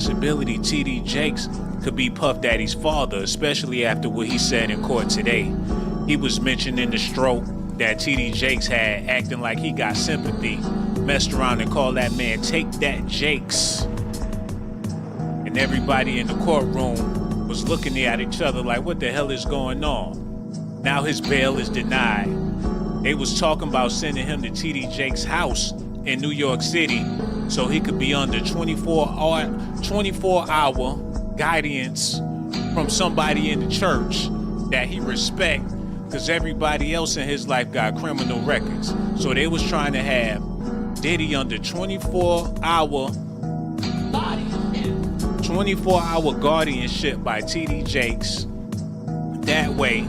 possibility TD Jakes could be Puff Daddy's father, especially after what he said in court today. He was mentioning the stroke that TD Jakes had, acting like he got sympathy, messed around and called that man Take That Jakes. And everybody in the courtroom was looking at each other like, what the hell is going on? Now his bail is denied. They was talking about sending him to TD Jakes' house in New York City so he could be under 24-hour guidance from somebody in the church that he respect, because everybody else in his life got criminal records. So they was trying to have Diddy under 24-hour guardianship by TD Jakes. That way,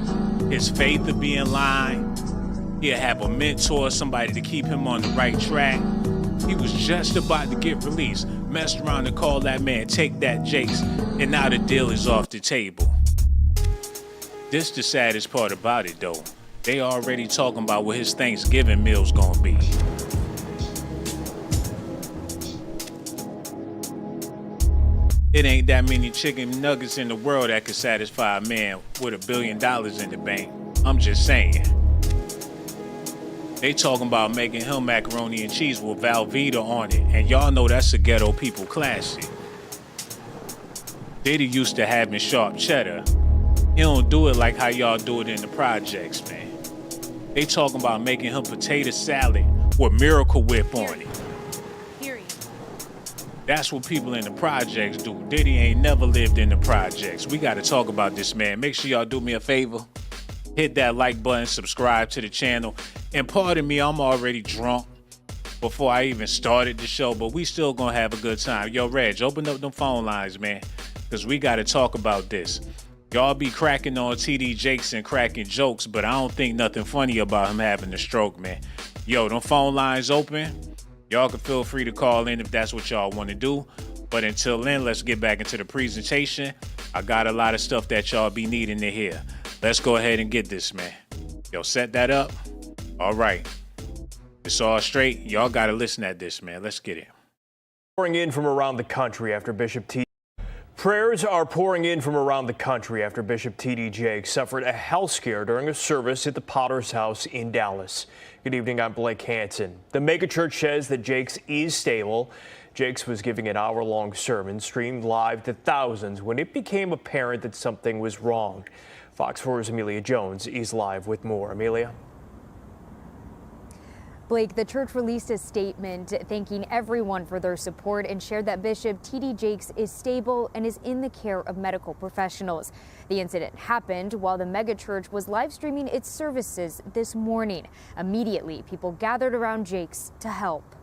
his faith would be in line. He'll have a mentor, somebody to keep him on the right track. He was just about to get released, messed around and called that man Take That Jakes, and now the deal is off the table. This the saddest part about it though. They already talking about what his Thanksgiving meal's gonna be. It ain't that many chicken nuggets in the world that could satisfy a man with $1 billion in the bank. I'm just saying. They talking about making him macaroni and cheese with Velveeta on it, and y'all know that's a ghetto people classic. Diddy used to having sharp cheddar. He don't do it like how y'all do it in the projects, man. They talking about making him potato salad with Miracle Whip on it. That's what people in the projects do. Diddy ain't never lived in the projects. We gotta talk about this, man. Make sure y'all do me a favor. Hit that like button, subscribe to the channel. And pardon me, I'm already drunk before I even started the show, but we still gonna have a good time. Yo, Reg, open up them phone lines, man, because we gotta talk about this. Y'all be cracking on TD Jakes and cracking jokes, but I don't think nothing funny about him having a stroke, man. Yo, them phone lines open. Y'all can feel free to call in if that's what y'all want to do. But until then, let's get back into the presentation. I got a lot of stuff that y'all be needing to hear. Let's go ahead and get this, man. Yo, set that up. All right. It's all straight. Y'all got to listen at this, man. Let's get it. Pouring in from around the country after Prayers are pouring in from around the country after Bishop T.D. Jakes suffered a health scare during a service at the Potter's House in Dallas. Good evening, I'm Blake Hansen. The megachurch says that Jakes is stable. Jakes was giving an hour-long sermon streamed live to thousands when it became apparent that something was wrong. Fox 4's Amelia Jones is live with more. Amelia? Blake, the church released a statement thanking everyone for their support and shared that Bishop T.D. Jakes is stable and is in the care of medical professionals. The incident happened while the megachurch was live streaming its services this morning. Immediately, people gathered around Jakes to help.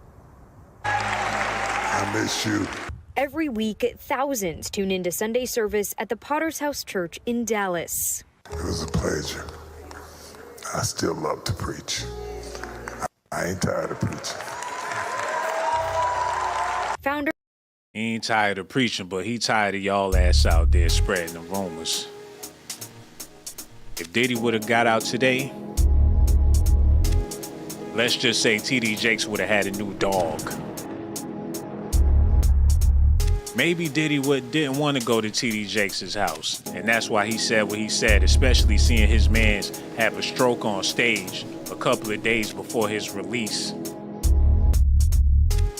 I miss you. Every week, thousands tune into Sunday service at the Potter's House Church in Dallas. It was a pleasure. I still love to preach. I ain't tired of preaching. Founder. He ain't tired of preaching, but he tired of y'all ass out there spreading the rumors. If Diddy would have got out today, let's just say TD Jakes would have had a new dog. Maybe Diddy didn't want to go to TD Jakes' house, and that's why he said what he said, especially seeing his mans have a stroke on stage a couple of days before his release.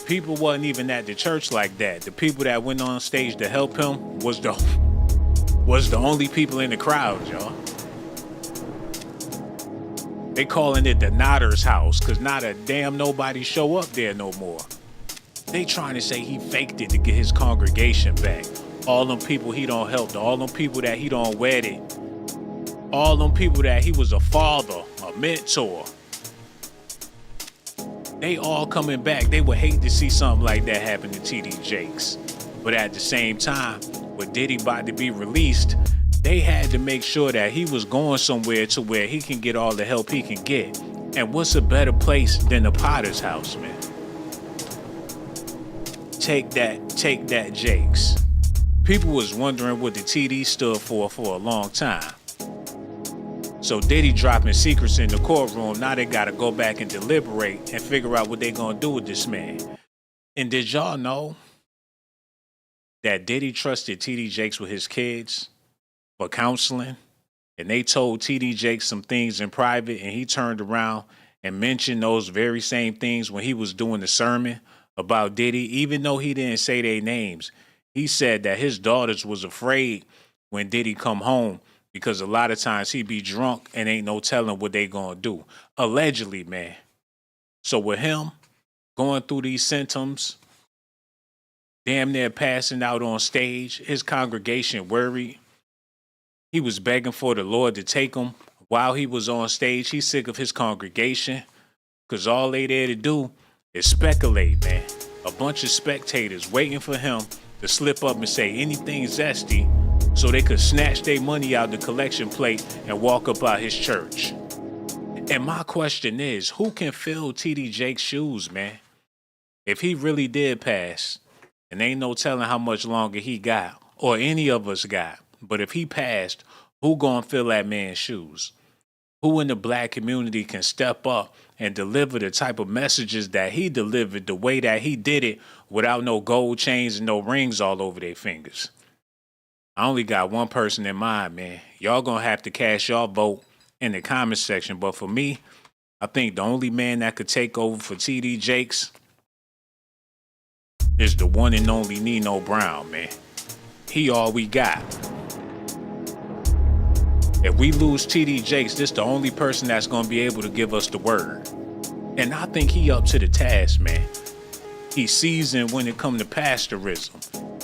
People wasn't even at the church like that. The people that went on stage to help him was the only people in the crowd, y'all. They calling it the Notter's house, cause not a damn nobody show up there no more. They trying to say he faked it to get his congregation back. All them people he don't help, all them people that he don't wedded, all them people that he was a father, a mentor. They all coming back. They would hate to see something like that happen to TD Jakes. But at the same time, with Diddy about to be released, they had to make sure that he was going somewhere to where he can get all the help he can get. And what's a better place than the Potter's House, man? Take that Jakes. People was wondering what the TD stood for a long time. So Diddy dropping secrets in the courtroom, now they gotta go back and deliberate and figure out what they gonna do with this man. And did y'all know that Diddy trusted TD Jakes with his kids for counseling, and they told TD Jakes some things in private, and he turned around and mentioned those very same things when he was doing the sermon about Diddy, even though he didn't say their names. He said that his daughters was afraid when Diddy come home because a lot of times he be drunk and ain't no telling what they gonna do. Allegedly, man. So with him going through these symptoms, damn near passing out on stage, his congregation worried. He was begging for the Lord to take him while he was on stage. He's sick of his congregation because all they there to do is speculate, man. A bunch of spectators waiting for him to slip up and say anything zesty so they could snatch their money out the collection plate and walk up out his church. And my question is, who can fill TD Jake's shoes, man? If he really did pass, and ain't no telling how much longer he got, or any of us got, but if he passed, who gonna fill that man's shoes? Who in the black community can step up and deliver the type of messages that he delivered the way that he did it without no gold chains and no rings all over their fingers? I only got one person in mind, man. Y'all gonna have to cast y'all vote in the comment section. But for me, I think the only man that could take over for TD Jakes is the one and only Nino Brown, man. He all we got. If we lose TD Jakes, this the only person that's gonna be able to give us the word. And I think he up to the task, man. He's seasoned when it come to pastorism.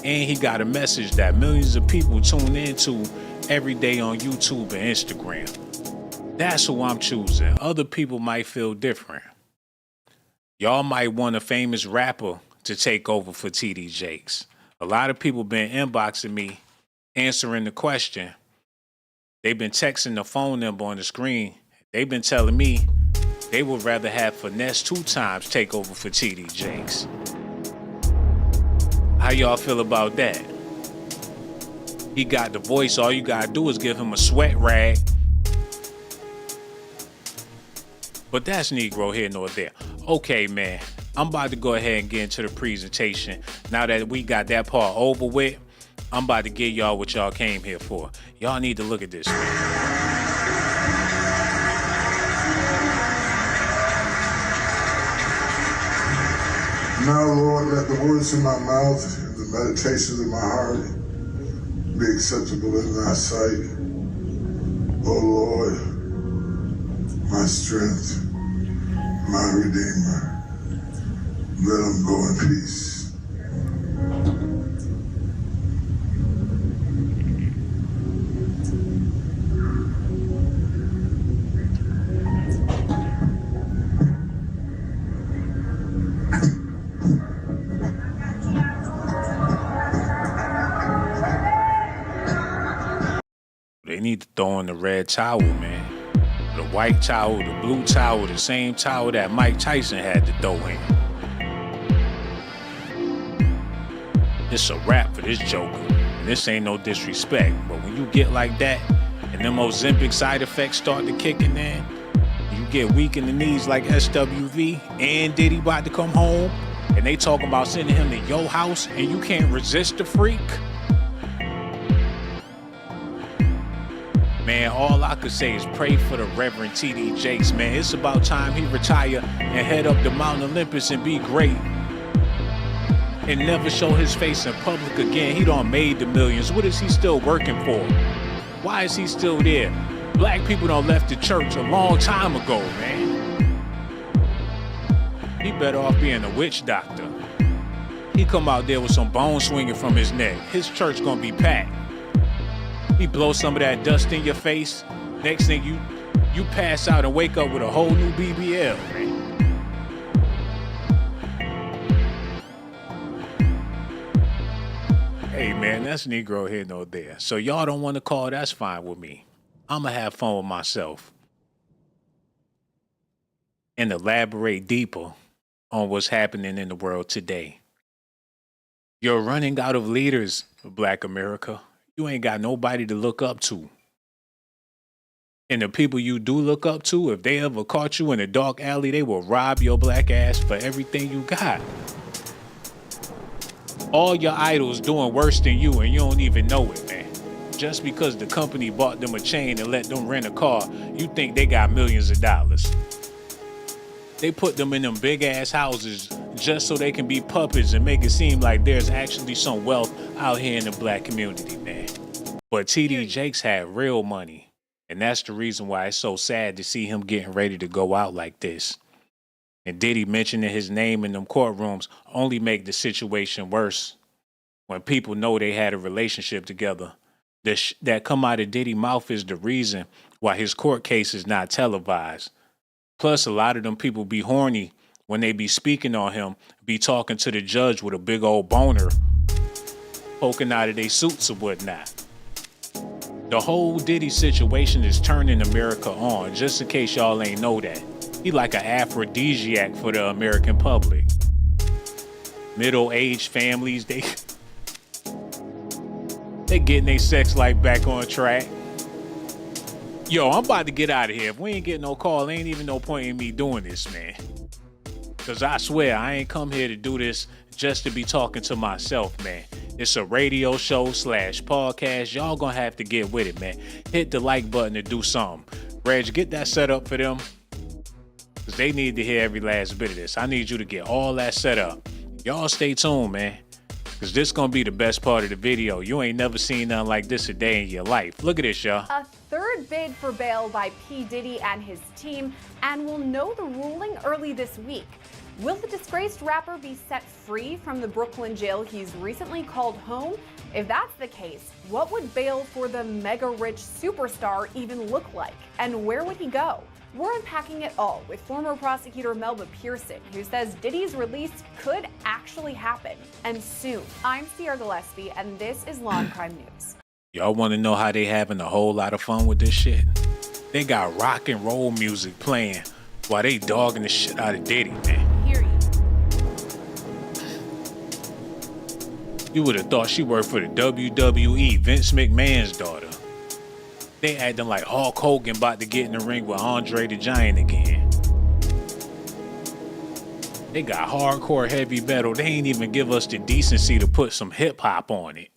And he got a message that millions of people tune into every day on YouTube and Instagram. That's who I'm choosing. Other people might feel different. Y'all might want a famous rapper to take over for TD Jakes. A lot of people been inboxing me, answering the question. They've been texting the phone number on the screen. They've been telling me they would rather have Finesse 2 times take over for TD Jakes. How y'all feel about that? He got the voice. All you gotta do is give him a sweat rag. But that's Negro here nor there. Okay, man. I'm about to go ahead and get into the presentation. Now that we got that part over with, I'm about to give y'all what y'all came here for. Y'all need to look at this, man. Now, Lord, let the words of my mouth and the meditations of my heart be acceptable in thy sight. O Lord, my strength, my Redeemer. Let them go in peace. They need to throw in the red towel, man. The white towel, the blue towel, the same towel that Mike Tyson had to throw in. It's a wrap for this Joker. And this ain't no disrespect, but when you get like that, and them Ozempic side effects start to kicking in, you get weak in the knees like SWV, and Diddy about to come home, and they talking about sending him to your house, and you can't resist the freak. Man, all I could say is pray for the Reverend TD Jakes, man. It's about time he retire and head up to Mount Olympus and be great. And never show his face in public again. He done made the millions. What is he still working for? Why is he still there? Black people done left the church a long time ago, man. He better off being a witch doctor. He come out there with some bone swinging from his neck. His church gonna be packed. He blow some of that dust in your face. Next thing you pass out and wake up with a whole new BBL, man. Hey, man, that's Negro here nor there. So y'all don't want to call, that's fine with me. I'm going to have fun with myself and elaborate deeper on what's happening in the world today. You're running out of leaders, Black America. You ain't got nobody to look up to. And the people you do look up to, if they ever caught you in a dark alley, they will rob your black ass for everything you got. All your idols doing worse than you and you don't even know it, man. Just because the company bought them a chain and let them rent a car, you think they got millions of dollars. They put them in them big ass houses just so they can be puppets and make it seem like there's actually some wealth out here in the black community, man. But TD Jakes had real money. And that's the reason why it's so sad to see him getting ready to go out like this. And Diddy mentioning his name in them courtrooms only make the situation worse. When people know they had a relationship together, that come out of Diddy's mouth is the reason why his court case is not televised. Plus, a lot of them people be horny when they be speaking on him, be talking to the judge with a big old boner poking out of their suits or whatnot. The whole Diddy situation is turning America on, just in case y'all ain't know that. He like an aphrodisiac for the American public. Middle-aged families, they getting their sex life back on track. Yo, I'm about to get out of here. If we ain't getting no call, ain't even no point in me doing this, man. Because I swear, I ain't come here to do this just to be talking to myself, man. It's a radio show / podcast. Y'all gonna have to get with it, man. Hit the like button to do something. Reg, get that set up for them. Because they need to hear every last bit of this. I need you to get all that set up. Y'all stay tuned, man. Because this going to be the best part of the video. You ain't never seen nothing like this a day in your life. Look at this, y'all. A third bid for bail by P. Diddy and his team, and we'll know the ruling early this week. Will the disgraced rapper be set free from the Brooklyn jail he's recently called home? If that's the case, what would bail for the mega-rich superstar even look like? And where would he go? We're unpacking it all with former prosecutor Melba Pearson, who says Diddy's release could actually happen, and soon. I'm Sierra Gillespie, and this is Law and Crime News. Y'all want to know how they having a whole lot of fun with this shit? They got rock and roll music playing while they dogging the shit out of Diddy, man. You would have thought she worked for the WWE, Vince McMahon's daughter. They acting like Hulk Hogan about to get in the ring with Andre the Giant again. They got hardcore heavy metal. They ain't even give us the decency to put some hip hop on it.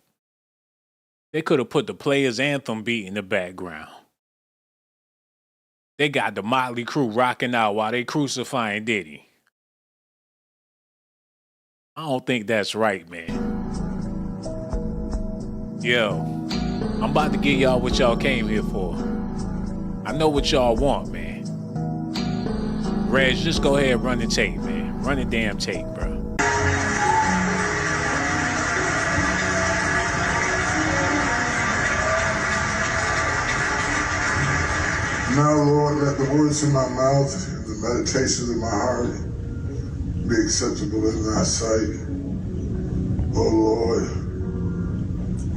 They could have put the Players Anthem beat in the background. They got the Motley Crue rocking out while they crucifying Diddy. I don't think that's right, man. Yo, I'm about to give y'all what y'all came here for. I know what y'all want, man. Reg, just go ahead and run the tape, man. Run the damn tape, bro. Now, Lord, let the words of my mouth and the meditations of my heart be acceptable in thy sight. Oh, Lord,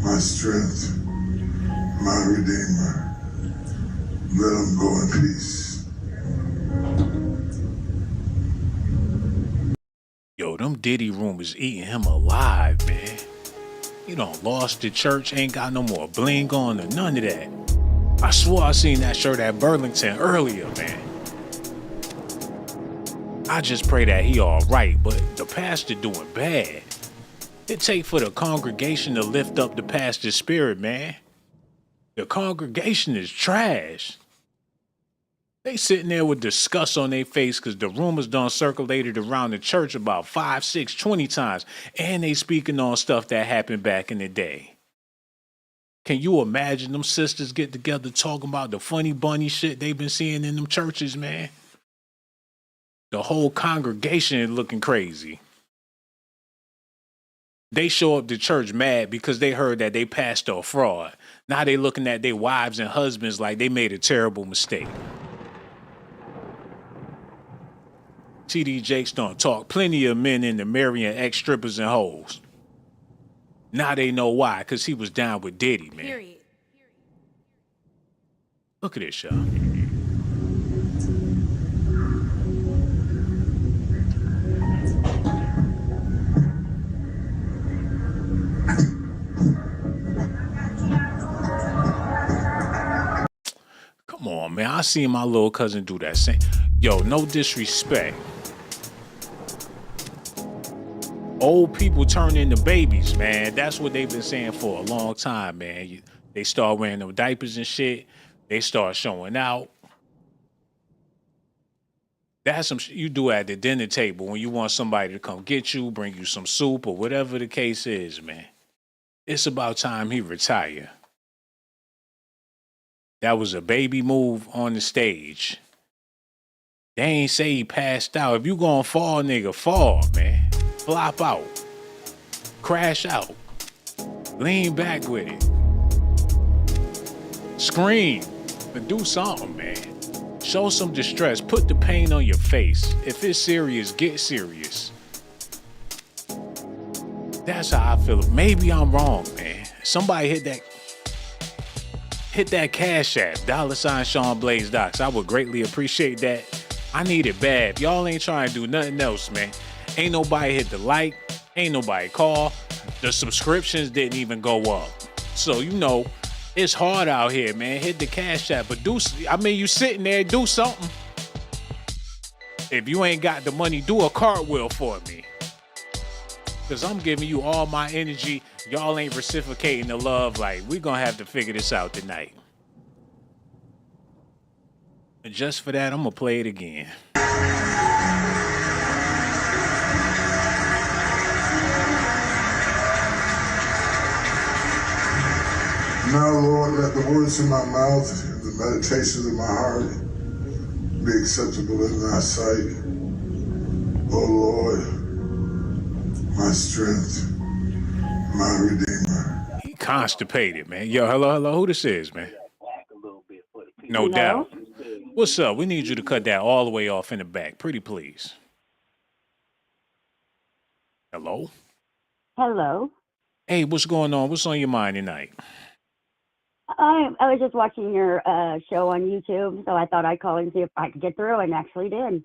my strength, my Redeemer. Let him go in peace. Yo, them Diddy rumors eating him alive, man. He done lost the church, ain't got no more bling on or none of that. I swore I seen that shirt at Burlington earlier, man. I just pray that he all right, but the pastor doing bad. It take for the congregation to lift up the pastor's spirit, man. The congregation is trash. They sitting there with disgust on their face because the rumors done circulated around the church about 5, 6, 20 times, and they speaking on stuff that happened back in the day. Can you imagine them sisters get together talking about the funny bunny shit they've been seeing in them churches, man? The whole congregation is looking crazy. They show up to church mad because they heard that they pastor a fraud. Now they looking at their wives and husbands like they made a terrible mistake. TD Jakes done talk plenty of men into marrying ex-strippers and hoes. Now they know why, because he was down with Diddy, man. Period. Look at this, y'all. Come on, man. I seen my little cousin do that same. Yo, no disrespect. Old people turn into babies, man. That's what they've been saying for a long time, man. They start wearing them diapers and shit. They start showing out. That's some shit you do at the dinner table when you want somebody to come get you, bring you some soup or whatever the case is, man. It's about time he retire. That was a baby move on the stage. They ain't say he passed out. If you gonna fall, nigga, fall, man. Flop out. Crash out. Lean back with it. Scream. But do something, man. Show some distress. Put the pain on your face. If it's serious, get serious. That's how I feel. Maybe I'm wrong, man. Somebody hit that Cash App, $ Shawn Blaze Docs. I would greatly appreciate that. I need it bad. Y'all ain't trying to do nothing else, man. Ain't nobody hit the like. Ain't nobody call. The subscriptions didn't even go up. So, it's hard out here, man. Hit the Cash App. But you sitting there, do something. If you ain't got the money, do a cartwheel for me. Because I'm giving you all my energy. Y'all ain't reciprocating the love. Like, we going to have to figure this out tonight. And just for that, I'm going to play it again. Now, Lord, let the words of my mouth and the meditations of my heart be acceptable in thy sight. O Lord, my strength, my redeemer. He constipated, man. Yo, hello. Who this is, man? No doubt. What's up? We need you to cut that all the way off in the back. Pretty please. Hello? Hello. Hey, what's going on? What's on your mind tonight? I was just watching your show on YouTube, so I thought I'd call and see if I could get through, and actually did.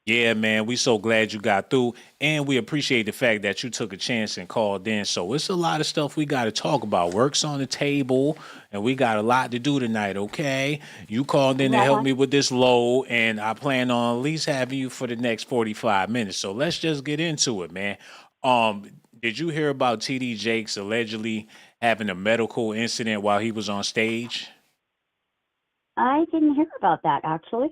Yeah, man, we so glad you got through, and we appreciate the fact that you took a chance and called in. So it's a lot of stuff we got to talk about. Work's on the table, and we got a lot to do tonight, okay? You called in to help me with this load, and I plan on at least having you for the next 45 minutes. So let's just get into it, man. Did you hear about TD Jakes allegedly having a medical incident while he was on stage? I didn't hear about that, actually.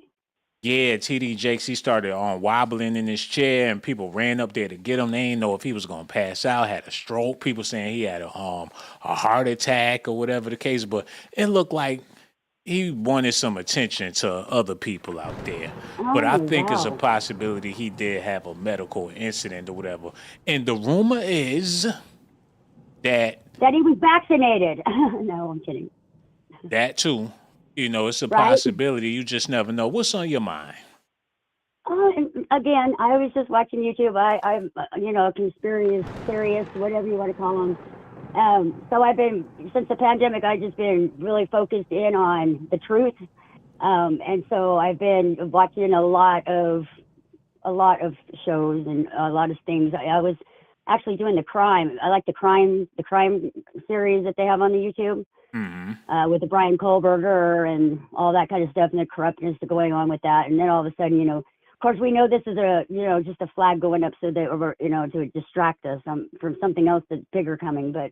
Yeah, TD Jakes, he started wobbling in his chair, and people ran up there to get him. They didn't know if he was going to pass out, had a stroke. People saying he had a heart attack or whatever the case, but it looked like he wanted some attention to other people out there. But I think it's a possibility he did have a medical incident or whatever. And the rumor is that he was vaccinated. No, I'm kidding. That too. It's a possibility. You just never know. What's on your mind? Again, I was just watching YouTube. I'm conspiracy theorist, whatever you want to call them. So I've been, since the pandemic, I've just been really focused in on the truth. And so I've been watching a lot of shows and a lot of things. I was actually doing the crime. I like the crime series that they have on the YouTube. Mm-hmm. With the Brian Kohlberger and all that kind of stuff and the corruptness going on with that. And then all of a sudden, of course, we know this is just a flag going up so that, to distract us from something else that's bigger coming. But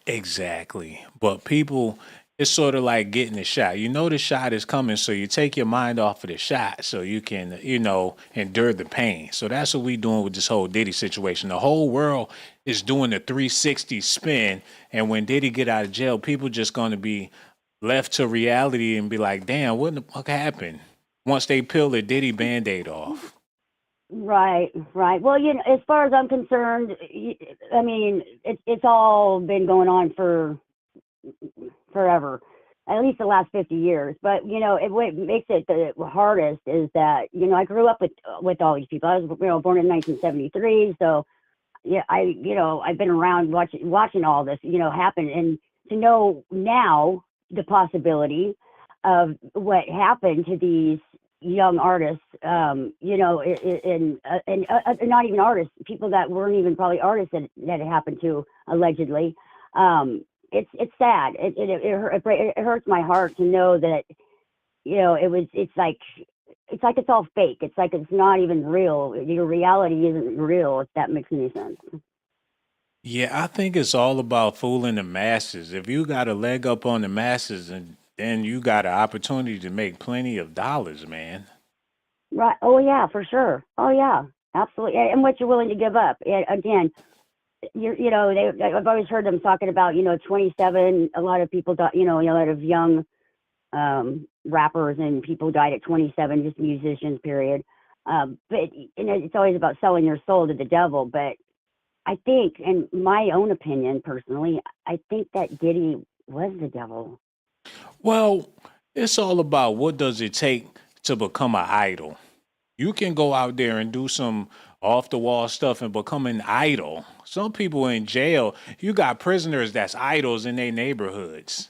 exactly. But people, it's sort of like getting the shot. The shot is coming, so you take your mind off of the shot so you can, endure the pain. So that's what we doing with this whole Diddy situation. The whole world is doing a 360 spin, and when Diddy get out of jail, people just going to be left to reality and be like, damn, what the fuck happened? Once they peel the Diddy Band-Aid off. Right. Well, as far as I'm concerned, I mean, it's all been going on for forever, at least the last 50 years. But what makes it the hardest is that I grew up with all these people. I was born in 1973, so yeah, I've been around watching all this happen, and to know now the possibility of what happened to these young artists, and not even artists, people that weren't even probably artists that it happened to allegedly. It's sad. It hurts my heart to know that it's like it's like it's all fake. It's like it's not even real. Your reality isn't real, if that makes any sense. Yeah, I think it's all about fooling the masses. If you got a leg up on the masses, and then you got an opportunity to make plenty of dollars, man. Right. Oh yeah, for sure. Oh yeah, absolutely. And what you're willing to give up. And again, I've always heard them talking about, 27. A lot of people died, a lot of young rappers and people died at 27, just musicians, period. But it's always about selling your soul to the devil. But I think, in my own opinion, personally, I think that Diddy was the devil. Well, it's all about what does it take to become an idol. You can go out there and do some off the wall stuff and become an idol. Some people in jail, you got prisoners that's idols in their neighborhoods.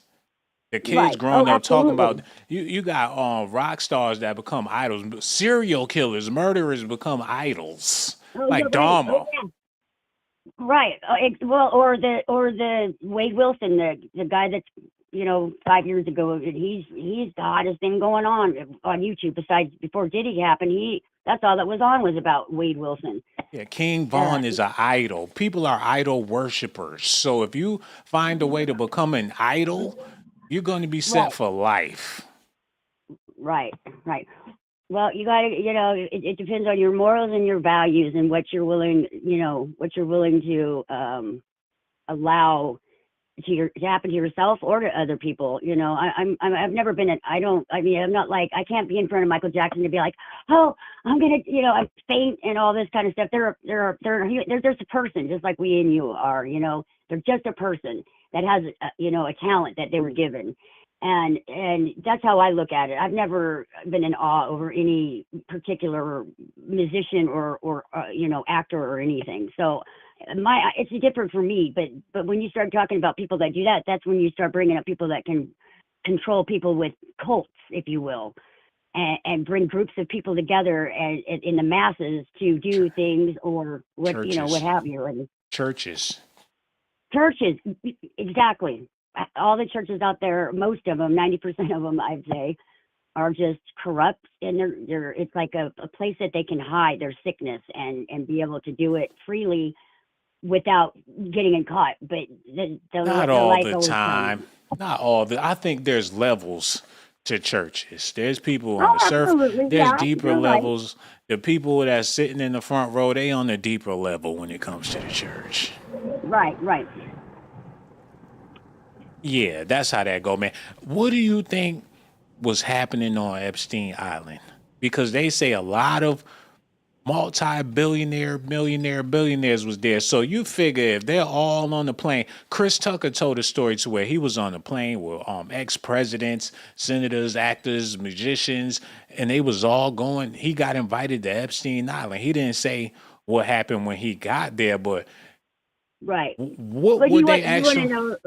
The kids Right. growing Oh, up talking absolutely. about you got rock stars that become idols, serial killers, murderers become idols. Oh, Like you're right. Oh, Dharma. yeah. Right. Well, or the Wade Wilson, the guy that's 5 years ago, he's the hottest thing going on YouTube. Besides, before Diddy happened, that's all that was on was about Wade Wilson. Yeah, King Uh, Von is an idol. People are idol worshipers. So if you find a way to become an idol, you're going to be set right, for life. right, right. Well, you got to, it depends on your morals and your values and what you're willing, to allow to happen to yourself or to other people. I've never been I'm not like, I can't be in front of Michael Jackson to be like, oh, I'm gonna, I'm faint and all this kind of stuff. They're just a person, just like we and you are. They're just a person that has a talent that they were given. And that's how I look at it. I've never been in awe over any particular musician or actor or anything. So it's different for me. But when you start talking about people that do that, that's when you start bringing up people that can control people with cults, if you will, and bring groups of people together and in the masses to do things or what Churches. have you. And Churches. churches, exactly. All the churches out there, most of them, 90% of them, I'd say, are just corrupt, and they're it's like a place that they can hide their sickness and be able to do it freely without getting caught. But the Not the all light the always comes. time. Not all the I think there's levels to churches. There's people on Oh, the surf, absolutely, there's yeah, deeper you're right. levels. The people that's sitting in the front row, they on the deeper level when it comes to the church. Right, right. Yeah, that's how that go, man. What do you think was happening on Epstein Island? Because they say a lot of multi-billionaire, millionaire, billionaires was there. So you figure if they're all on the plane, Chris Tucker told a story to where he was on the plane with ex-presidents, senators, actors, musicians, and they was all going. He got invited to Epstein Island. He didn't say what happened when he got there, but Right. what But would they you want to actually? know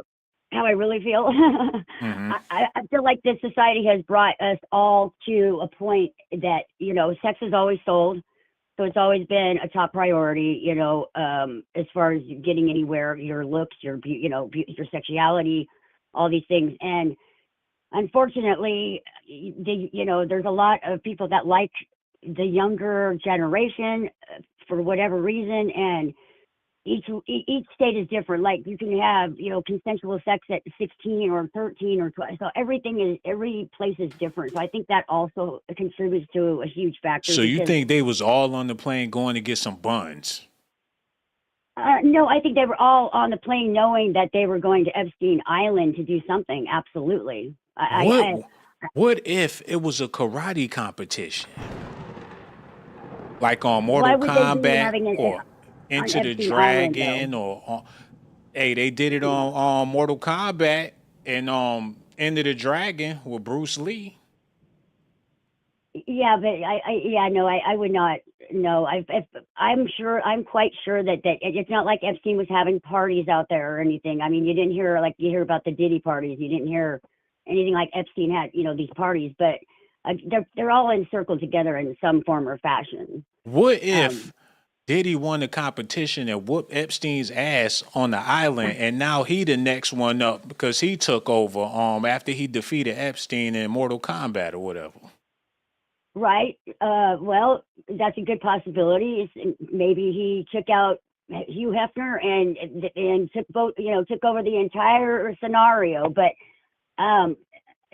how I really feel? Hmm. I feel like this society has brought us all to a point that, sex is always sold. So it's always been a top priority, as far as getting anywhere, your looks, your sexuality, all these things. And unfortunately, there's a lot of people that like the younger generation for whatever reason. And each state is different. Like you can have, consensual sex at 16 or 13 or 12. So every place is different. So I think that also contributes to a huge factor So you because think they was all on the plane going to get some buns? no, I think they were all on the plane knowing that they were going to Epstein Island to do something. Absolutely. What what if it was a karate competition? Like on Why Mortal would they be Kombat having it or on Into the Epstein Island though? Dragon or hey, they did it on Mortal Kombat and Into the Dragon with Bruce Lee. Yeah, but I would not. No, I'm quite sure that it's not like Epstein was having parties out there or anything. I mean, you didn't hear like you hear about the Diddy parties. You didn't hear anything like Epstein had, these parties. But they're all encircled together in some form or fashion. What Um, if Diddy won the competition and whooped Epstein's ass on the island, and now he the next one up because he took over after he defeated Epstein in Mortal Kombat or whatever? Right. Well, that's a good possibility. Maybe he took out Hugh Hefner and took over the entire scenario. But how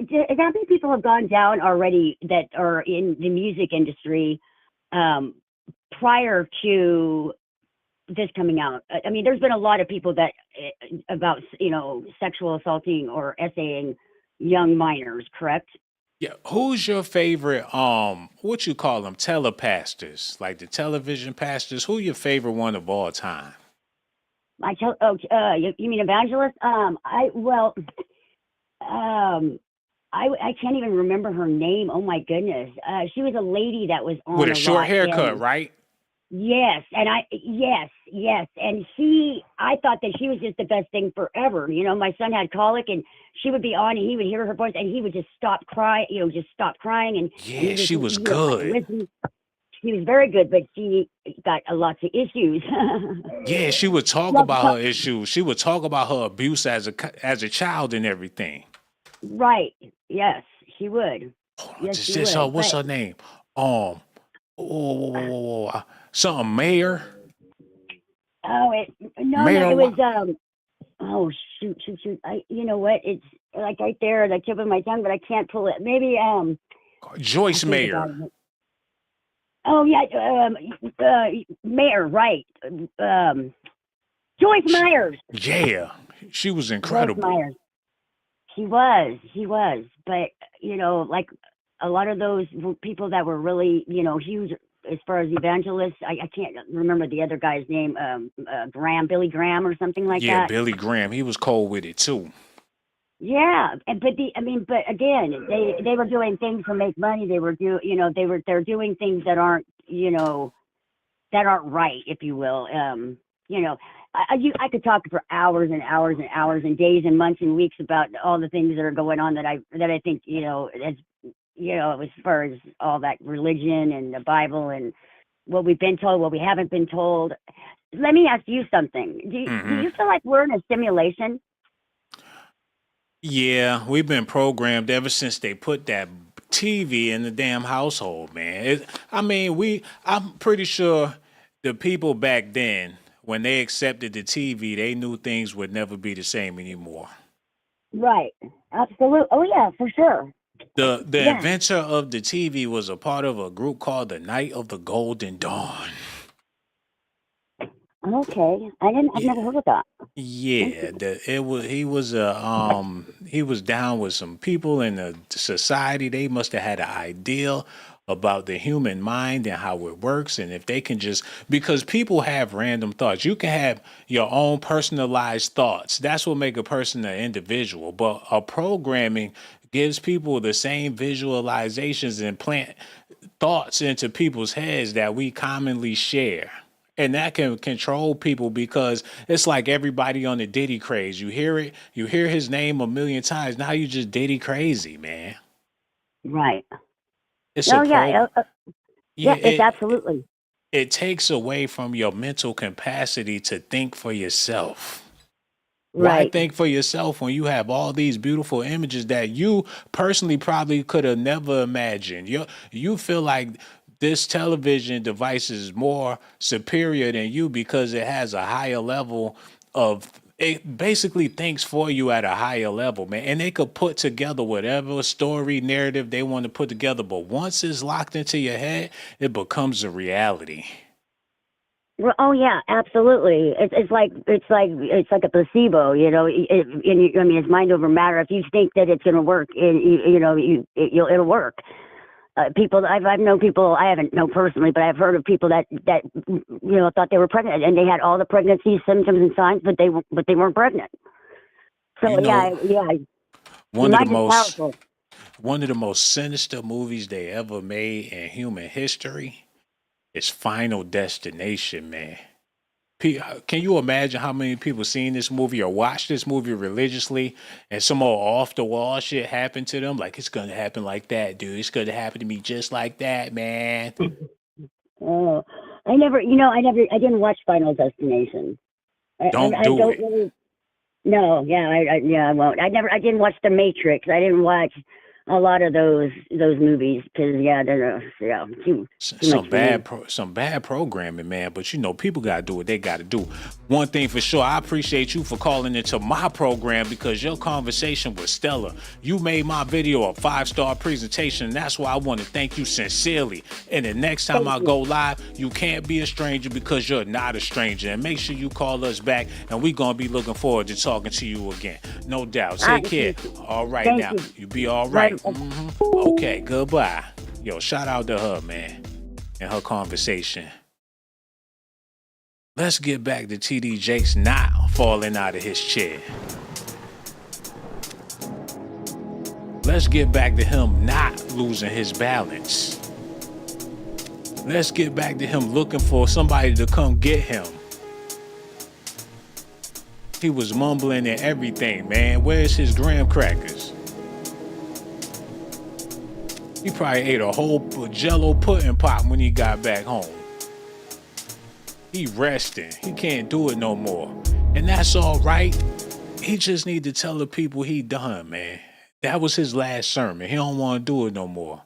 many people have gone down already that are in the music industry prior to this coming out? I mean, there's been a lot of people that about sexual assaulting or essaying young minors, correct? Yeah, who's your favorite what you call them, telepastors, like the television pastors? Who your favorite one of all time? You mean evangelist? I can't even remember her name. Oh my goodness. She was a lady that was on With a short lot, haircut, right? Yes, and yes, and I thought that she was just the best thing forever. My son had colic, and she would be on, and he would hear her voice, and he would just stop crying, and Yeah, and she was good. listen. She was very good, but she got lots of issues. Yeah, she would talk Love about to- her issues. She would talk about her abuse as a child and everything. right? Yes, she would. Hold on, Yes, is she this would. her? What's her name? Something Mayor. Oh, no, Mayor it was oh shoot. You know what? It's like right there at the tip of my tongue, but I can't pull it. Maybe Joyce think Mayer. about it. Oh yeah, Mayor, right? Joyce Myers. Yeah, she was Joyce incredible. Myers. She was, but like a lot of those people that were really huge as far as evangelists. I can't remember the other guy's name. Billy Graham or something like Yeah, that. Billy Graham. He was cold with it too. Yeah, but again, they were doing things to make money. They're doing things that aren't right, if you will. I could talk for hours and hours and hours and days and months and weeks about all the things that are going on that I think as far as all that religion and the Bible and what we've been told, what we haven't been told. Let me ask you something. Do you feel like we're in a simulation? Yeah, we've been programmed ever since they put that TV in the damn household, man. I'm pretty sure the people back then, when they accepted the TV, they knew things would never be the same anymore. Right. Absolutely. Oh yeah, for sure. The Yeah. inventor of the TV was a part of a group called the Night of the Golden Dawn. Okay. I've never heard of that. Yeah, he was down with some people in the society. They must have had an idea about the human mind and how it works, and if they can just, because people have random thoughts. You can have your own personalized thoughts. That's what make a person an individual. But a programming gives people the same visualizations and plant thoughts into people's heads that we commonly share. And that can control people because it's like everybody on the Diddy craze. You hear his name a million times. Now you just Diddy crazy, man. Right. It's Oh yeah. It's absolutely. It takes away from your mental capacity to think for yourself. Why Right. think for yourself when you have all these beautiful images that you personally probably could have never imagined? You feel like this television device is more superior than you because it has a higher level of, it basically thinks for you at a higher level, man. And they could put together whatever story narrative they want to put together. But once it's locked into your head, it becomes a reality. Well, oh yeah, absolutely. It's like a placebo, it's mind over matter. If you think that it's going to work, it'll work. I've known people, I haven't known personally, but I've heard of people that thought they were pregnant and they had all the pregnancy symptoms and signs, but they weren't pregnant. So One of the mind is most powerful. one of the most sinister movies they ever made in human history is Final Destination, man. Can you imagine how many people seen this movie or watched this movie religiously and some more off the wall shit happened to them? Like, it's gonna happen like that, dude. It's gonna happen to me just like that, man. Oh, I didn't watch Final Destination. I Don't do don't it. really. No, yeah, I won't. I didn't watch The Matrix. I didn't watch a lot of those movies because they're too much Some for me. some bad programming, man. But you know, people gotta do what they gotta do. One thing for sure, I appreciate you for calling into my program because your conversation was stellar. You made my video a 5-star presentation, and that's why I want to thank you sincerely. And the next time I go live, you can't be a stranger because you're not a stranger. And make sure you call us back, and we're gonna be looking forward to talking to you again. No doubt. Take care. All right now. You be all right. Okay, goodbye. Yo, shout out to her, man, and her conversation. Let's get back to TD Jakes not falling out of his chair. Let's get back to him not losing his balance. Let's get back to him looking for somebody to come get him. He was mumbling and everything, man. Where's his graham crackers? He probably ate a whole Jello pudding pop when he got back home. He resting. He can't do it no more. And that's all right. He just need to tell the people he done, man. That was his last sermon. He don't want to do it no more.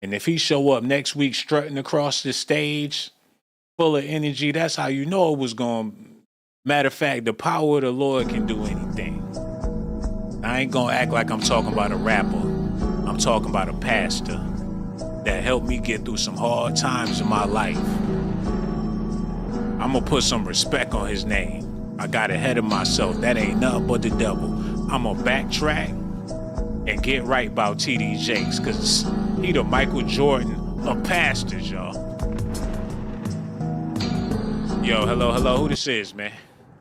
And if he show up next week strutting across the stage, full of energy, that's how you know it was going. Matter of fact, the power of the Lord can do anything. I ain't gonna act like I'm talking about a rapper. I'm talking about a pastor that helped me get through some hard times in my life. I'm gonna put some respect on his name. I got ahead of myself. That ain't nothing but the devil. I'm gonna backtrack and get right about TD Jakes, cause he the Michael Jordan of pastors, y'all. Yo, hello, who this is, man?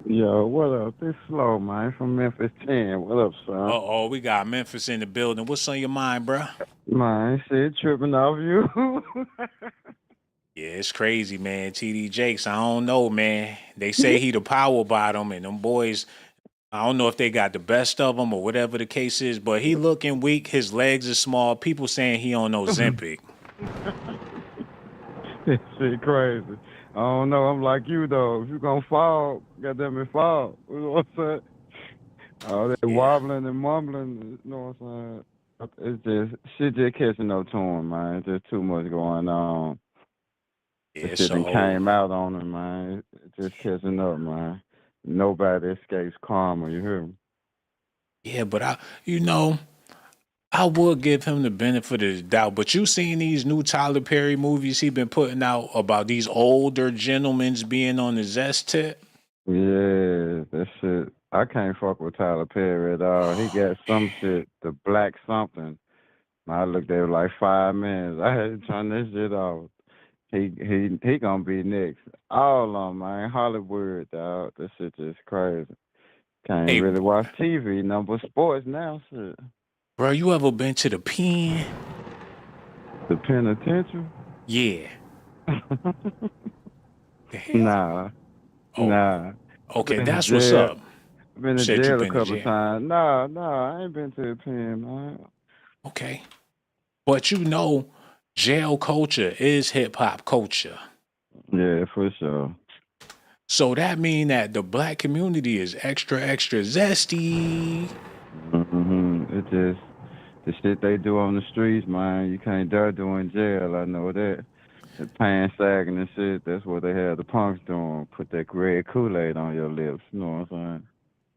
Yo, what up? This Slow, man, from Memphis 10. What up, son? Uh-oh, we got Memphis in the building. What's on your mind, bruh? Man, shit, tripping off you. Yeah, it's crazy, man. TD Jakes, I don't know, man. They say he the power bottom, and them boys, I don't know if they got the best of them or whatever the case is, but he looking weak. His legs are small. People saying he on no Ozempic. This shit crazy. I don't know. I'm like you, though. If you gonna fall, goddamn it, fall. You know what I'm saying? All that wobbling and mumbling, you know what I'm saying? It's just, shit just catching up to him, man. There's too much going on. Yeah, Shit done came out on him, man. It's just catching up, man. Nobody escapes karma, you hear me? Yeah, but I would give him the benefit of the doubt, but you seen these new Tyler Perry movies he been putting out about these older gentlemen being on the zest tip? Yeah, that shit. I can't fuck with Tyler Perry at all. He got some shit, the black something. I looked at it like 5 minutes. I had to turn this shit off. He gonna be next. All of them, man. Hollywood, dog. This shit just crazy. Can't really watch TV, no but sports now, shit. Bro, you ever been to the pen? The penitentiary? Yeah. Nah. Oh. Nah. Okay, that's what's up. I've been in jail a couple times. Nah, I ain't been to the pen, man. Okay. But you know, jail culture is hip-hop culture. Yeah, for sure. So that mean that the black community is extra zesty. It just, the shit they do on the streets, man, you can't dare do in jail. I know that. The pants sagging and shit, that's what they have the punks doing. Put that red Kool-Aid on your lips, you know what I'm saying?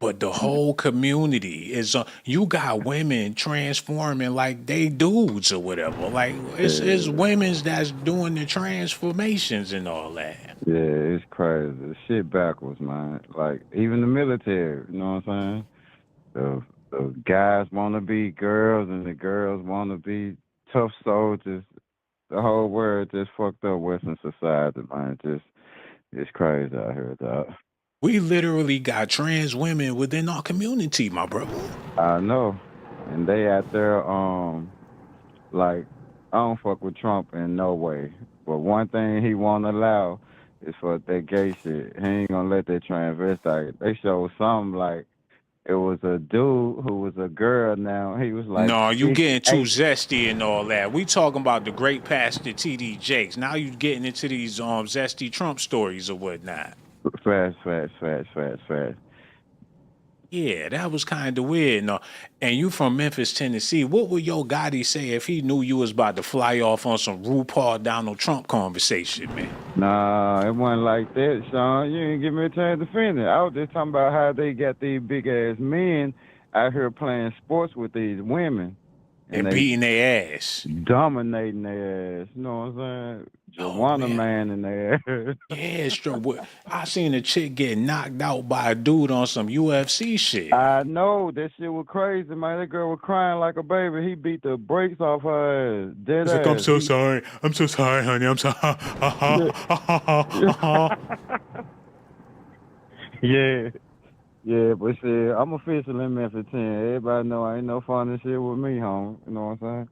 But the whole community is, you got women transforming like they dudes or whatever. Like, it's women's that's doing the transformations and all that. Yeah, it's crazy. The shit backwards, man. Like, even the military, you know what I'm saying? The guys want to be girls and the girls want to be tough soldiers. The whole world just fucked up Western society, man. It's crazy out here, dog. We literally got trans women within our community, my bro. I know. And they out there, like, I don't fuck with Trump in no way. But one thing he won't allow is for that gay shit. He ain't gonna let that transvestite. They show something like it was a dude who was a girl now. He was like... No, you getting too zesty and all that. We talking about the great pastor TD Jakes. Now you getting into these zesty Trump stories or whatnot. Fast. Yeah, that was kind of weird. No, and you from Memphis, Tennessee. What would Yo Gotti say if he knew you was about to fly off on some RuPaul Donald Trump conversation, man? Nah, it wasn't like that, Shawn. You didn't give me a chance to finish. I was just talking about how they got these big ass men out here playing sports with these women. And they beating their ass. dominating their ass. You know what I'm saying? Joanna man in their ass. Yeah, straight. I seen a chick get knocked out by a dude on some UFC shit. I know. That shit was crazy, man. That girl was crying like a baby. He beat the brakes off her ass. Dead It's ass. like, I'm so sorry. I'm so sorry, honey. I'm sorry. Yeah. Yeah, but shit, I'm official in Memphis 10. Everybody know I ain't no funny shit with me, home. You know what I'm saying?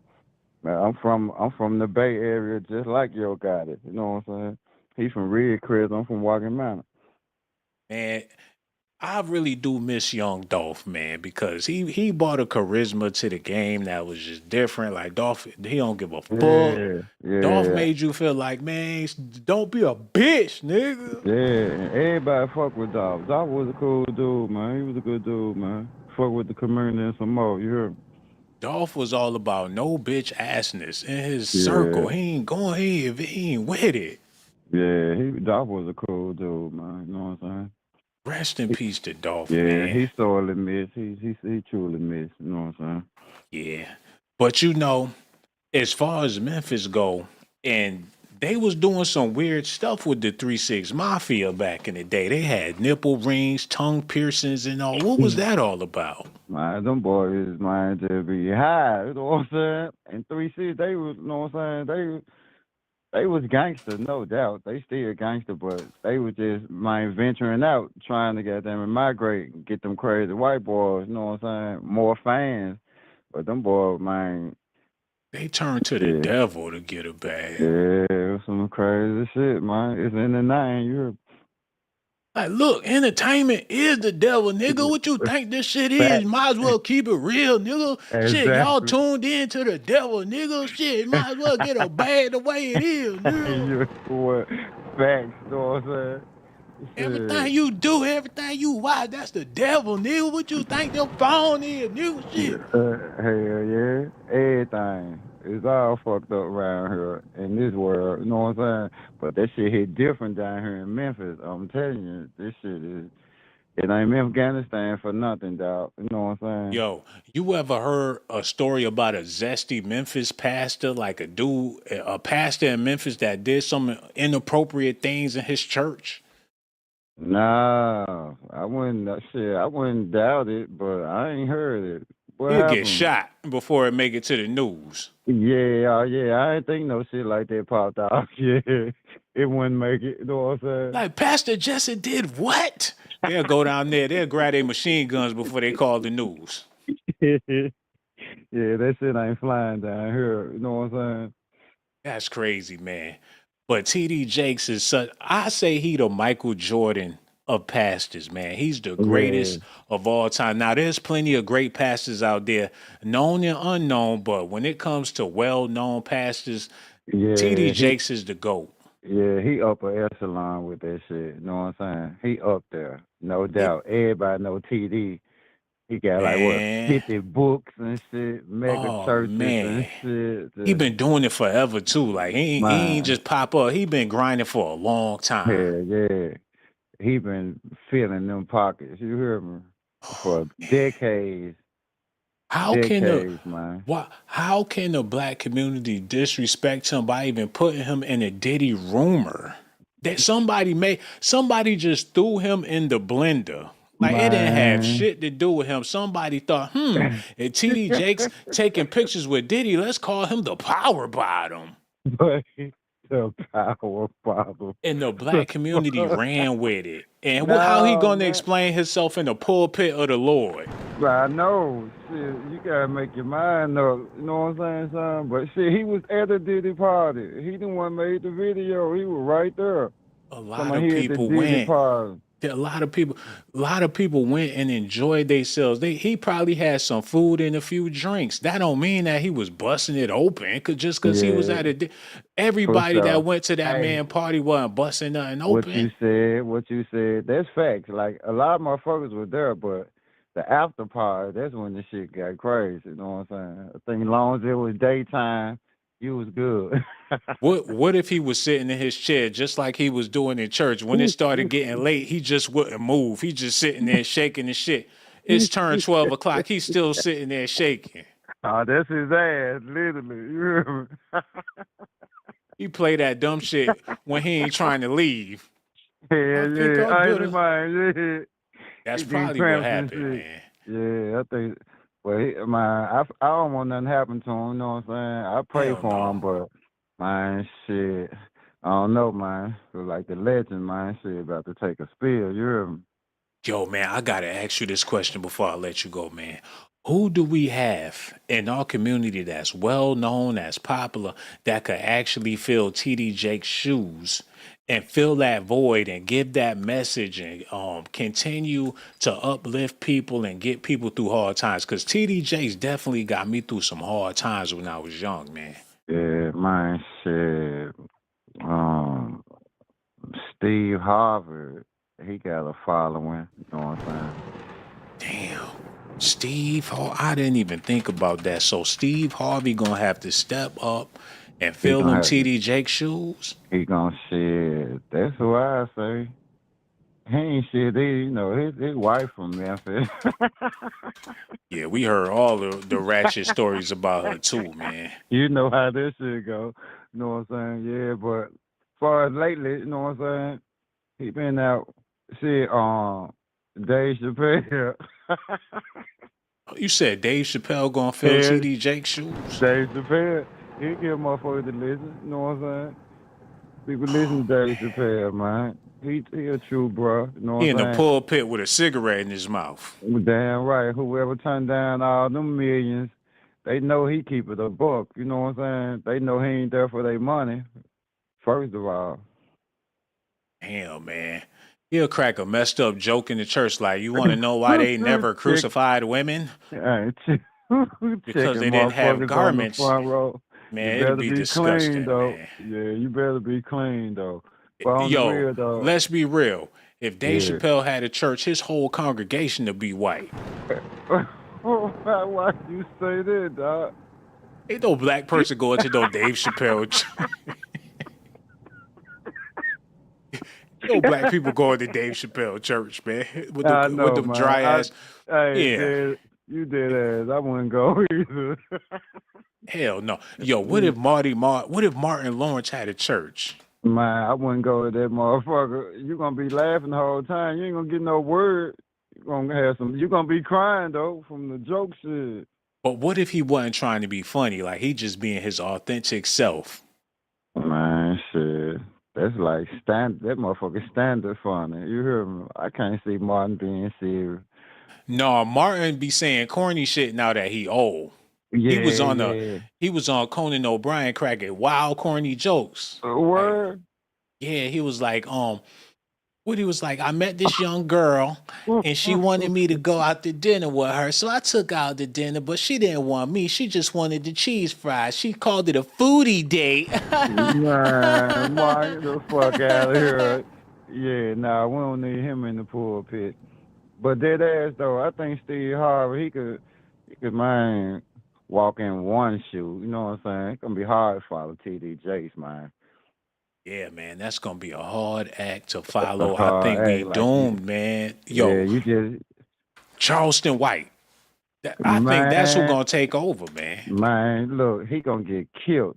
Man, I'm from the Bay Area, just like Yo Gotti. You know what I'm saying? He's from Ridgecrest. I'm from Walking Mountain. Man, I really do miss young Dolph, man, because he brought a charisma to the game that was just different. Like Dolph, he don't give a fuck. Yeah. Dolph made you feel like, man, don't be a bitch, nigga. Yeah, and everybody fuck with Dolph. Dolph was a cool dude, man. He was a good dude, man. Fuck with the community and some more. You heard me? Dolph was all about no bitch assness in his circle. He ain't going here if he ain't with it. Yeah, Dolph was a cool dude, man. You know what I'm saying? Rest in peace to Dolph, Yeah, man. he's sorely missed. He truly missed. You know what I'm saying? Yeah. But you know, as far as Memphis go, and they was doing some weird stuff with the 3-6 Mafia back in the day. They had nipple rings, tongue piercings, and all. What was that all about? Man, them boys, man, just be high. You know what I'm saying? And 3-6, they was, you know what I'm saying? They was gangster, no doubt. They still gangster, but they was just, man, venturing out, trying to get them and migrate and get them crazy white boys, you know what I'm saying? More fans. But them boys, man. They turned to the devil to get a bag. Yeah, it was some crazy shit, man. It's in the name, you heard? Like, look, entertainment is the devil, nigga. What you think this shit is? Might as well keep it real, nigga. Exactly. Shit, y'all tuned in to the devil, nigga. Shit, might as well get a bag the way it is, nigga. What? Facts, you know what I'm saying? Everything you do, everything you watch, that's the devil, nigga. What you think your phone is, nigga? Shit. Hell yeah. Everything. It's all fucked up around here in this world, you know what I'm saying? But that shit hit different down here in Memphis. I'm telling you, this shit is, it ain't Afghanistan for nothing, dog. You know what I'm saying? Yo, you ever heard a story about a zesty Memphis pastor, like a pastor in Memphis that did some inappropriate things in his church? Nah, I wouldn't doubt it, but I ain't heard it. He'll get shot before it make it to the news. Yeah, I ain't think no shit like that popped out. Yeah, it wouldn't make it, you know what I'm saying? Like, Pastor Jesse did what? They'll go down there, they'll grab their machine guns before they call the news. Yeah, that shit ain't flying down here, you know what I'm saying? That's crazy, man. But TD Jakes is such, I say he the Michael Jordan of pastors, man. He's the greatest of all time. Now, there's plenty of great pastors out there, known and unknown, but when it comes to well-known pastors, TD Jakes is the GOAT. Yeah, he upper echelon with that shit, you know what I'm saying? He up there, no doubt. Everybody know TD. He got like, what, 50 books and shit, mega churches and shit. He been doing it forever, too. Like, he ain't just pop up. He been grinding for a long time. Yeah. He been filling them pockets, you hear me? For decades. How can the black community disrespect him by even putting him in a Diddy rumor? That somebody just threw him in the blender. Like, it didn't have shit to do with him. Somebody thought, if TD Jakes taking pictures with Diddy, let's call him the power bottom. The power bottom. And the black community ran with it. And how he gonna explain himself in the pulpit of the Lord? I know. Shit, you gotta make your mind up. You know what I'm saying, son? But shit, he was at the Diddy party. He the one made the video. He was right there. A lot of people went. A lot of people went and enjoyed themselves. He probably had some food and a few drinks. That don't mean that he was busting it open. Just because he was at it. Everybody that went to that man party wasn't busting nothing open. What you said, that's facts. Like, a lot of motherfuckers were there, but the after party, that's when the shit got crazy. You know what I'm saying? I think as long as it was daytime, you was good. What if he was sitting in his chair just like he was doing in church? When it started getting late, he just wouldn't move. He just sitting there shaking and shit. It's turned 12 o'clock. He's still sitting there shaking. Oh, that's his ass, literally. You hear me? He play that dumb shit when he ain't trying to leave. Yeah, I think yeah. I I better. ain't mind. Yeah. That's He be probably what cramps and happened, shit. man. Yeah, I think. Well, I don't want nothing happen to him. You know what I'm saying? I pray Hell for no. him, but man, shit, I don't know, man. Feel like the legend, man, shit, about to take a spill. You hear me? Yo, man, I gotta ask you this question before I let you go, man. Who do we have in our community that's well known, that's popular, that could actually fill TD Jake's shoes and fill that void and give that message and continue to uplift people and get people through hard times? Because TD Jake's definitely got me through some hard times when I was young, man. Yeah, man, shit. Um, Steve Harvard, he got a following. You know what I'm saying? Damn. I didn't even think about that. So Steve Harvey gonna have to step up and He fill gonna them have to. TD Jake shoes. He gonna shit. That's what I say. He ain't shit. His wife from Memphis. Yeah, we heard all the ratchet stories about her too, man. You know how this shit go. You know what I'm saying? Yeah, but as far as lately, you know what I'm saying? He been out. Shit, Dave Chappelle. You said Dave Chappelle gonna fill Yeah, TD Jake shoes? Dave Chappelle. He give motherfuckers to listen. You know what I'm saying? People listen to Dave Chappelle, man. He a true bro. You know He what in the I'm saying? pulpit with a cigarette in his mouth. Damn right. Whoever turned down all them millions, they know he keep it a buck. You know what I'm saying? They know he ain't there for their money. First of all. Damn, man. He'll crack a messed up joke in the church like, you want to know why they never Check, crucified women? check, Because checking they didn't have motherfuckers on the garments. front row. You Man, it'll better be be clean disgusting, though. man. Yeah, you better be clean though. But on the Yo, real though, let's be real. If Dave yeah. Chappelle had a church, his whole congregation would be white. Why you say that, dog? Ain't no black person going to no Dave Chappelle church. No black people going to Dave Chappelle church, man. I With know, them man. dry ass. Hey, Yeah. you did ass. I wouldn't go either. Hell no. Yo, what if Martin Lawrence had a church? Man, I wouldn't go with that motherfucker. You gonna be laughing the whole time. You ain't gonna get no word. You gonna have some. You gonna be crying though from the joke shit. But what if he wasn't trying to be funny? Like he just being his authentic self. Man, shit. That's like that motherfucker standard funny. You hear me? I can't see Martin being serious. No, Martin be saying corny shit now that he old. Yeah. He was on Conan O'Brien cracking wild corny jokes. Like, Word. yeah, he was like, what he was like, I met this young girl and she wanted me to go out to dinner with her. So I took out to dinner, but she didn't want me. She just wanted the cheese fries. She called it a foodie date. Man, Mark, get the fuck out of here. Yeah, nah, we don't need him in the pulpit. But dead ass though, I think Steve Harvey, he could man walk in one shoe. You know what I'm saying? It's gonna be hard to follow TD Jakes, man. Yeah, man, that's gonna be a hard act to A follow. I think hard we act like you. doomed, man. Yeah, Yo, you just Charleston White. I think that's who man, gonna take over, man. man. Look, he gonna get killed.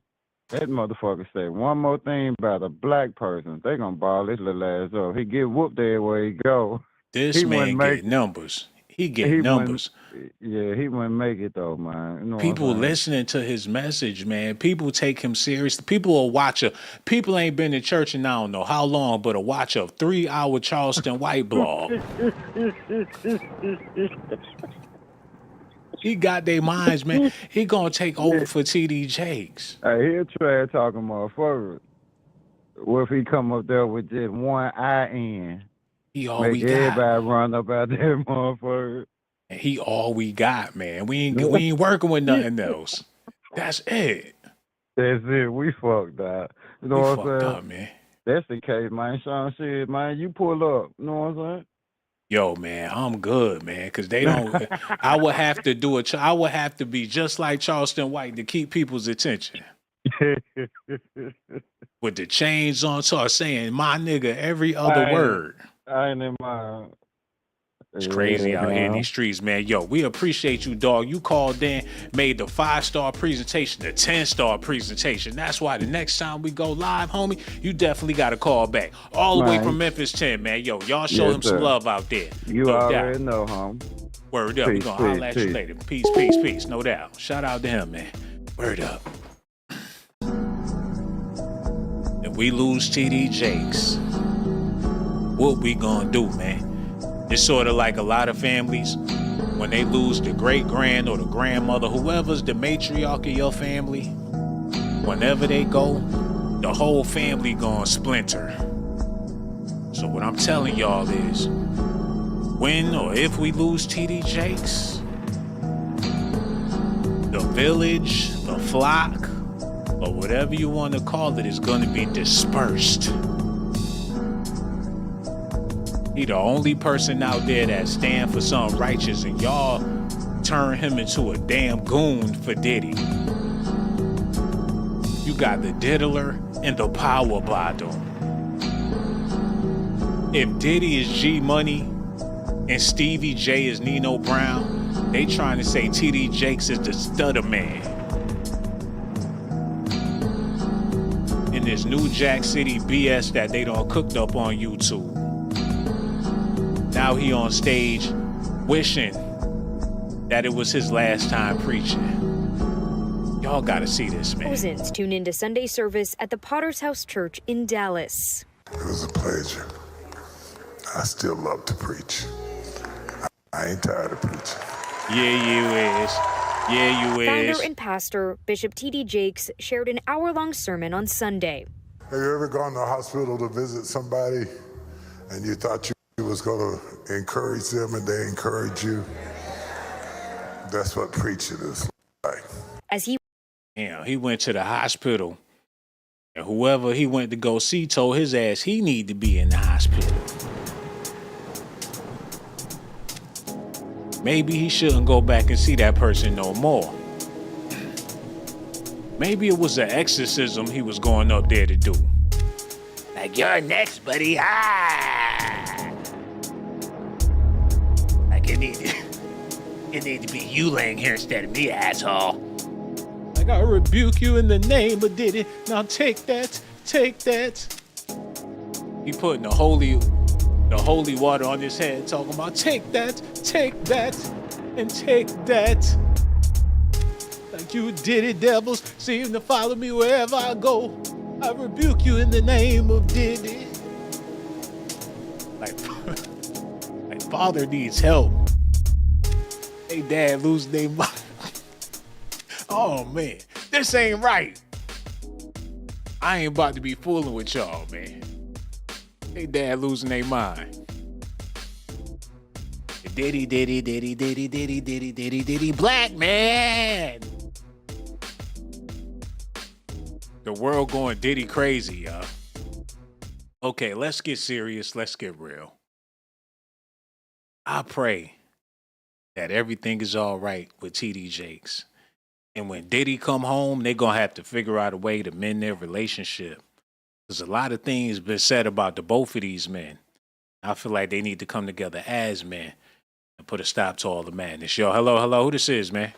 That motherfucker said one more thing about a black person, they gonna ball his little ass up. He get whooped everywhere he go. This He wouldn't man make get numbers. He get he wouldn't numbers. yeah, he wouldn't make it though, man. You know what People I'm saying? listening to his message, man. People take him serious. People will watch people ain't been to church in I don't know how long, but a watch a 3-hour Charleston White blog. He got their minds, man. He gonna take over for TD Jakes. Hey, he'll try talking motherfucker. What if he come up there with just one eye in? He all Make we got. everybody run up out that motherfucker. And he all we got, man. We ain't working with nothing else. That's it. That's it. We fucked up. You know We what I'm fucked saying? up, man. That's the case, man. Shawn said, man, you pull up. You know what I'm saying? Yo, man, I'm good, man, because they don't. I would have to do it. I would have to be just like Charleston White to keep people's attention with the chains on, start saying my nigga every other I word. I ain't in my It's crazy out here in yeah. these streets, man. Yo, we appreciate you, dog. You called in, made the 5-star presentation, the 10-star presentation. That's why the next time we go live, homie, you definitely got to call back. All the way Man. from Memphis 10, man. Yo, y'all show Yes, him some sir. love out there. You No already doubt. know, home. Word up. We Peace, gonna peace, holler at you peace. later. Peace, peace, peace. No doubt. Shout out to him, man. Word up. If we lose TD Jakes, what we gonna do, man? It's sort of like a lot of families when they lose the great-grand or the grandmother, whoever's the matriarch of your family, whenever they go, the whole family gonna splinter. So what I'm telling y'all is, when or if we lose TD Jakes, the village, the flock, or whatever you want to call it is gonna be dispersed. He the only person out there that stand for something righteous, and y'all turn him into a damn goon for Diddy. You got the diddler and the power bottle. If Diddy is G Money and Stevie J is Nino Brown, they trying to say TD Jakes is the stutter man. In this New Jack City BS that they done cooked up on YouTube. Now he on stage wishing that it was his last time preaching. Y'all gotta see this, man. Thousands tune into Sunday service at the Potter's House Church in Dallas. It was a pleasure. I still love to preach. I ain't tired of preaching. Yeah, you is. Yeah, you is. Founder and pastor Bishop T.D. Jakes shared an hour-long sermon on Sunday. Have you ever gone to a hospital to visit somebody and you thought you was going to encourage them and they encourage you? That's what preaching is like. As he He went to the hospital, and whoever he went to go see told his ass he need to be in the hospital. Maybe he shouldn't go back and see that person no more. Maybe it was an exorcism he was going up there to do. Like, you're next, buddy. Like, it need to be you laying here instead of me, asshole. Like, I rebuke you in the name of Diddy. Now take that, take that. He putting the holy water on his head, talking about take that, and take that. Like, you Diddy devils seem to follow me wherever I go. I rebuke you in the name of Diddy. Like father needs help. They dad losing their mind. Oh man, this ain't right. I ain't about to be fooling with y'all, man. They dad losing their mind. Diddy, black man. The world going Diddy crazy, y'all. Okay, let's get serious. Let's get real. I pray that everything is all right with TD Jakes. And when Diddy come home, they're going to have to figure out a way to mend their relationship. There's a lot of things been said about the both of these men. I feel like they need to come together as men and put a stop to all the madness. Yo, hello, who this is, man?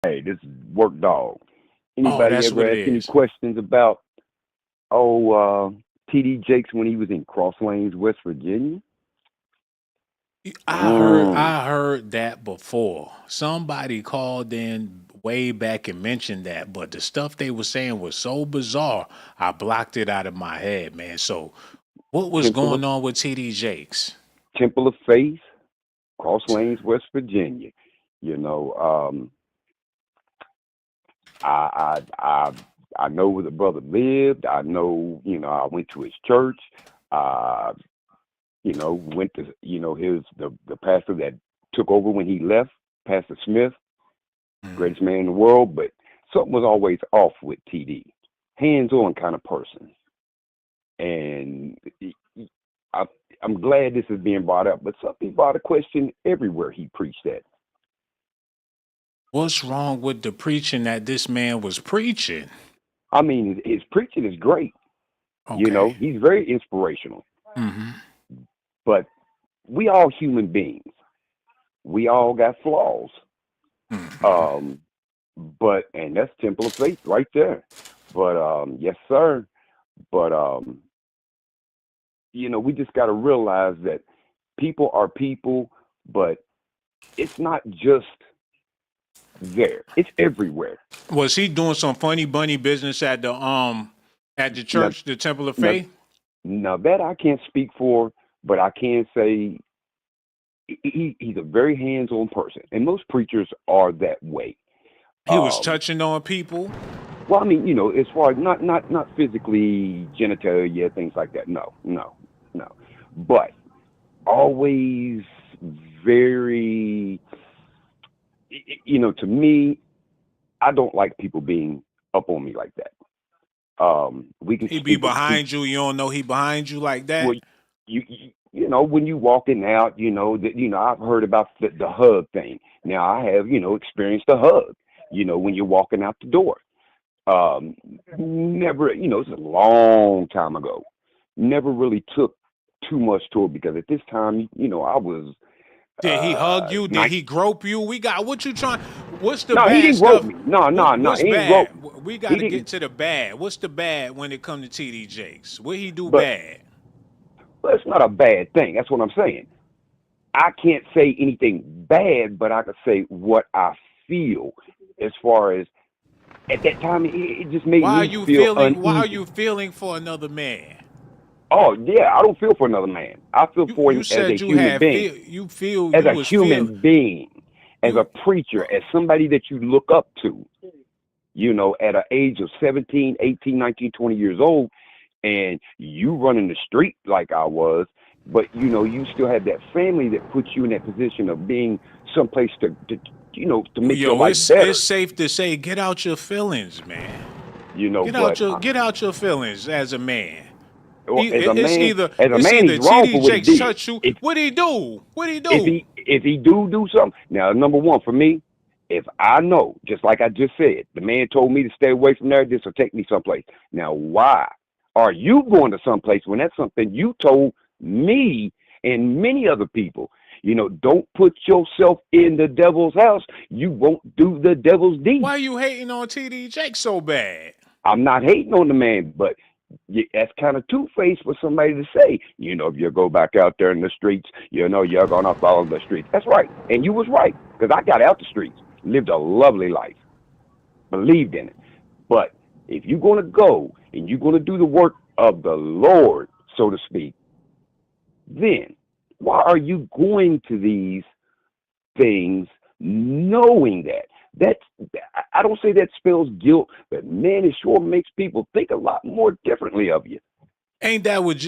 Hey, this is Work Dog. Anybody that's ever what ask it any is. questions about TD Jakes when he was in Cross Lanes, West Virginia? I heard that before. Somebody called in way back and mentioned that, but the stuff they were saying was so bizarre, I blocked it out of my head, man. So what was going on with TD Jakes? Temple of Faith, Cross Lanes, West Virginia. You know, I know where the brother lived. I know, I went to his church. Went to, the pastor that took over when he left, Pastor Smith, greatest man in the world. But something was always off with TD, hands-on kind of person. And I'm glad this is being brought up, but some people ought to question everywhere he preached at. What's wrong with the preaching that this man was preaching? I mean, his preaching is great. Okay. You know, he's very inspirational. Mm-hmm. But we all human beings. We all got flaws. Mm-hmm. But and that's Temple of Faith right there. But yes, sir. But you know, we just got to realize that people are people, but it's not just there. It's everywhere. Was he doing some funny bunny business at the church, the Temple of Faith? Now that I can't speak for, but I can say he's a very hands-on person, and most preachers are that way. He was touching on people. Well, I mean, you know, as far as not physically, genitalia, things like that. No. But always very, you know, to me, I don't like people being up on me like that. He be behind you. You don't know he behind you like that. Well, you know, when you walking out, you know that, you know, I've heard about the hug thing. Now I have, you know, experienced a hug. You know, when you're walking out the door. Never, you know, it's a long time ago. Never really took too much to it because at this time, you know, I was. Did he hug you? Did he grope you? We got what you trying? What's the no, bad he didn't stuff? grope me. No, What's he bad? didn't grope. We got to get to the bad. What's the bad when it comes to TD Jakes? What he do But, bad? Well, it's not a bad thing. That's what I'm saying. I can't say anything bad, but I can say what I feel as far as at that time it just made me feel uneasy. Why are you feeling for another man? Oh yeah, I don't feel for another man. I feel for him as a human being. You feel as a human being, as a preacher, as somebody that you look up to. You know, at an age of 17, 18, 19, 20 years old, and you running the street like I was, but you know, you still have that family that puts you in that position of being someplace to you know, to make your life better. It's safe to say, get out your feelings, man. You know, get out your feelings as a man. As a man, he's wrong TD for what he Jakes did. touch you. What'd he do? If he do something, now number one for me, if I know, just like I just said, the man told me to stay away from there, this will take me someplace. Now, why are you going to someplace when that's something you told me and many other people? You know, don't put yourself in the devil's house. You won't do the devil's deed. Why are you hating on TD Jakes so bad? I'm not hating on the man, but that's kind of two-faced for somebody to say, you know, if you go back out there in the streets, you know, you're going to follow the streets. That's right. And you was right, because I got out the streets, lived a lovely life, believed in it. But if you're going to go and you're going to do the work of the Lord, so to speak, then why are you going to these things knowing that? I don't say that spells guilt, but man, it sure makes people think a lot more differently of you. Ain't that what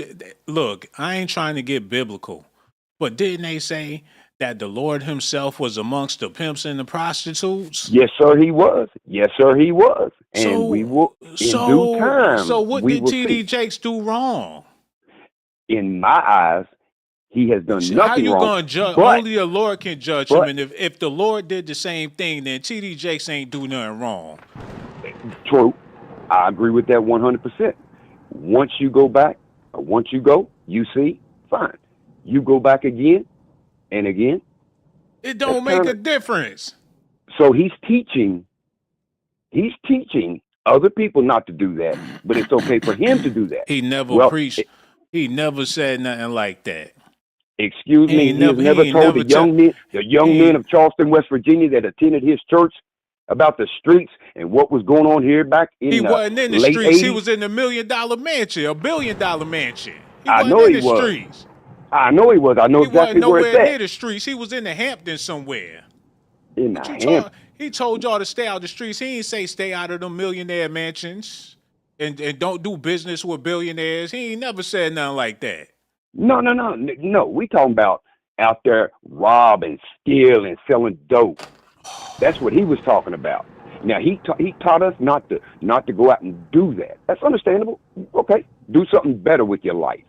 look, I ain't trying to get biblical, but didn't they say that the Lord himself was amongst the pimps and the prostitutes? Yes, sir, he was. Yes, sir, he was. And we will, in due time. So what did TD Jakes do wrong? In my eyes, he has done nothing wrong. How you going to judge? Only the Lord can judge him. And if the Lord did the same thing, then TD Jakes ain't do nothing wrong. True. I agree with that 100%. Once you go back, or once you go, you see, fine. You go back again and again. It don't make a difference. So he's teaching other people not to do that, but it's okay for him to do that. He never preached. He never said nothing like that. Excuse me, he never told the young men of Charleston, West Virginia that attended his church about the streets and what was going on here back in he wasn't in the late streets. 80s. He was in the $1 million mansion, $1 billion mansion. I know he was. Streets. I know he was. I know exactly where it's at. He wasn't nowhere near the streets. He was in the Hamptons somewhere. In the Hamptons. He told y'all to stay out of the streets. He didn't say stay out of the millionaire mansions and don't do business with billionaires. He ain't never said nothing like that. No. We talking about out there robbing, stealing, selling dope. That's what he was talking about. Now he taught us not to go out and do that. That's understandable. Okay, do something better with your life.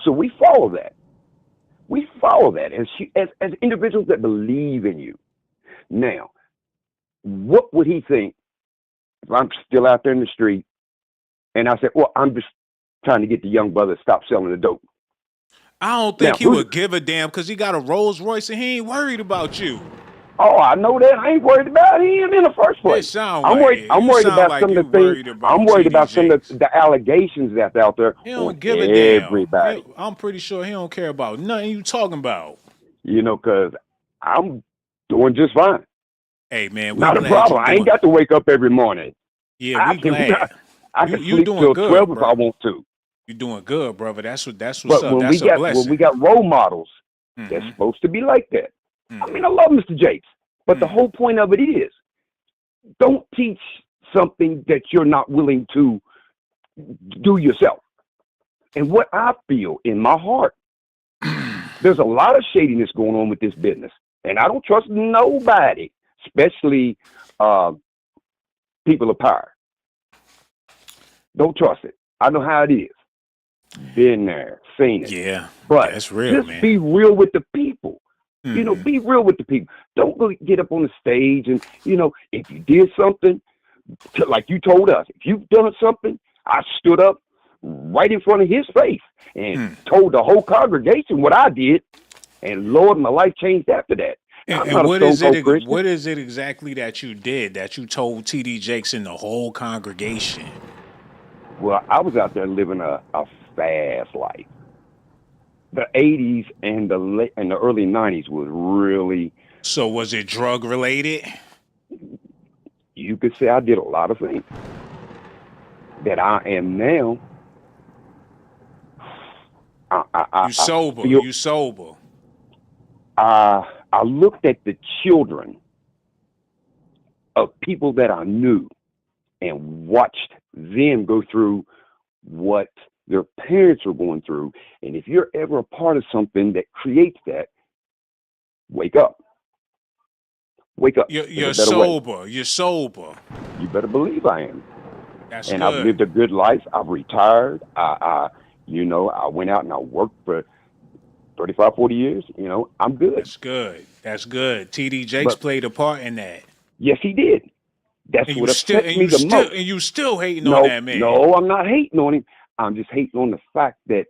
So we follow that. We follow that as individuals that believe in you. Now, what would he think if I'm still out there in the street and I said, well, I'm just trying to get the young brother to stop selling the dope? I don't think he would give a damn because he got a Rolls Royce and he ain't worried about you. Oh, I know that. I ain't worried about him in the first place. I'm worried about some of the things. I'm worried about some of the allegations that's out there. He don't give a damn. Everybody. I'm pretty sure he don't care about nothing you talking about. You know, because I'm doing just fine. Hey, man. Not a problem. I ain't got to wake up every morning. Yeah, we glad. I can sleep till 12 if I want to. You're doing good, brother. That's what's up. That's a blessing. When we got role models that's supposed to be like that. I mean, I love Mr. Jakes, but the whole point of it is, don't teach something that you're not willing to do yourself. And what I feel in my heart, there's a lot of shadiness going on with this business, and I don't trust nobody, especially people of power. Don't trust it. I know how it is. Been there, seen it. Yeah, but that's real, just man. Be real with the people. You know, be real with the people. Don't go get up on the stage and, you know, if you did something, like you told us, if you've done something, I stood up right in front of his face and told the whole congregation what I did, and Lord, my life changed after that. And what is it exactly that you did that you told T.D. Jakes and the whole congregation? Well, I was out there living a fast life. The 80s and the early 90s was really... So was it drug related? You could say I did a lot of things that I am now. You sober. I looked at the children of people that I knew and watched them go through what their parents are going through. And if you're ever a part of something that creates that, wake up. Wake up. You're sober. You're sober. You better believe I am. That's and good. I've lived a good life. I've retired. I went out and I worked for 35, 40 years. You know, I'm good. That's good. That's good. T.D. Jakes played a part in that. Yes, he did. That's what affects me the most. And you still hating on that man. No, I'm not hating on him. I'm just hating on the fact that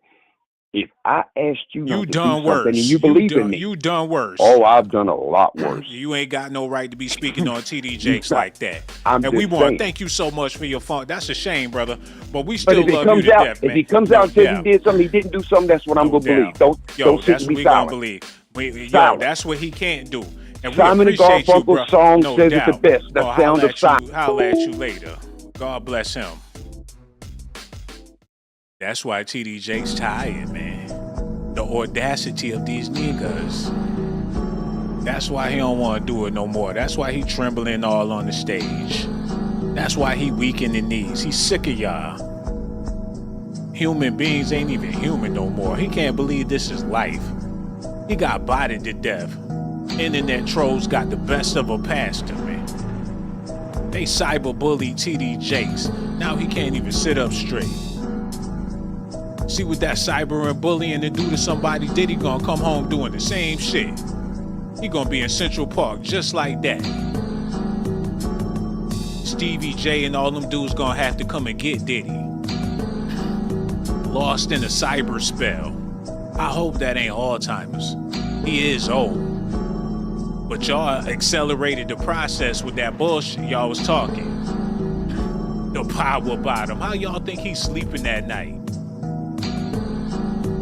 if I asked you not to do something and you believe in me. You done worse. Oh, I've done a lot worse. You ain't got no right to be speaking on T.D. Jakes like that. And we want to thank you so much for your fun. That's a shame, brother. But we still love you to death, man. If he comes out and says he did something, he didn't do something, that's what I'm going to believe. Don't sit and be silent. That's what he can't do. And Simon and Garfunkel's song says it the best. The sound of silence. Holla at you later. God bless him. That's why T.D. Jakes tired, man. The audacity of these niggas. That's why he don't want to do it no more. That's why he trembling all on the stage. That's why he weak in the knees. He's sick of y'all. Human beings ain't even human no more. He can't believe this is life. He got bodied to death. Internet trolls got the best of a pastor, man. They cyberbullied T.D. Jakes. Now he can't even sit up straight. See what that cyber and bullying to do to somebody, Diddy gonna come home doing the same shit. He gonna be in Central Park just like that. Stevie J and all them dudes gonna have to come and get Diddy. Lost in a cyber spell. I hope that ain't Alzheimer's. He is old. But y'all accelerated the process with that bullshit y'all was talking. The power bottom. How y'all think he's sleeping that night?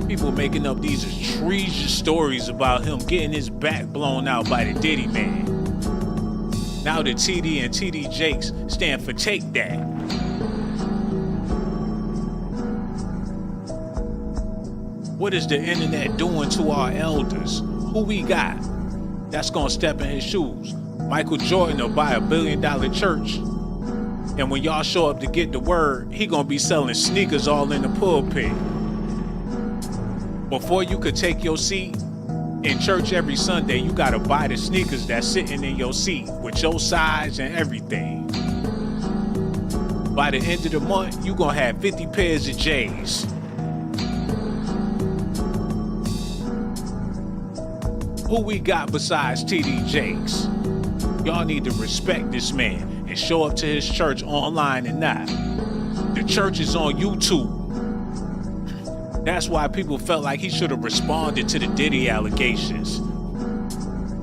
People making up these egregious stories about him getting his back blown out by the Diddy man. Now the TD and TD Jakes stand for take that. What is the internet doing to our elders? Who we got that's gonna step in his shoes? Michael Jordan will buy $1 billion church, and when y'all show up to get the word, he gonna be selling sneakers all in the pulpit. Before you could take your seat in church every Sunday, you gotta buy the sneakers that's sitting in your seat with your size and everything. By the end of the month, you gonna have 50 pairs of J's. Who we got besides TD Jakes? Y'all need to respect this man and show up to his church online and not. The church is on YouTube. That's why people felt like he should have responded to the Diddy allegations.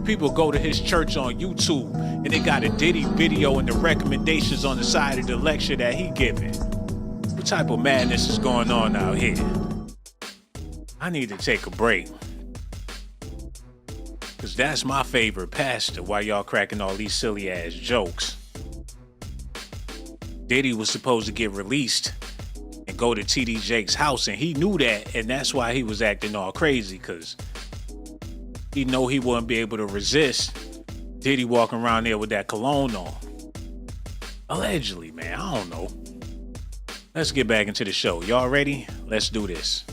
People go to his church on YouTube and they got a Diddy video and the recommendations on the side of the lecture that he giving. What type of madness is going on out here? I need to take a break. Cause that's my favorite pastor while y'all cracking all these silly ass jokes. Diddy was supposed to get released and go to TD Jakes' house, and he knew that, and that's why he was acting all crazy, cause he know he wouldn't be able to resist Diddy walking around there with that cologne on. Allegedly, man, I don't know. Let's get back into the show. Y'all ready? Let's do this.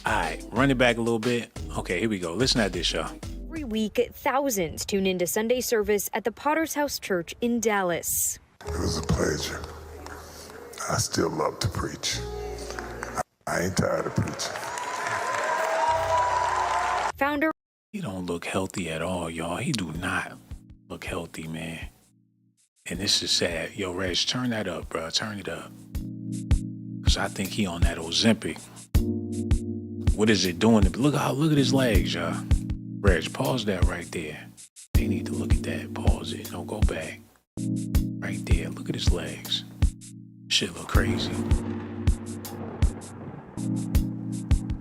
All right, run it back a little bit. Okay, here we go. Listen at this, y'all. Every week, thousands tune into Sunday service at the Potter's House Church in Dallas. It was a pleasure. I still love to preach. I ain't tired of preaching. Founder. He don't look healthy at all, y'all. He do not look healthy, man. And this is sad. Yo, Reg, turn that up, bro. Turn it up. Because I think he on that Ozempic. What is it doing? Look at his legs, y'all. Reg, pause that right there. They need to look at that. Pause it. No, go back. Right there. Look at his legs. Shit look crazy.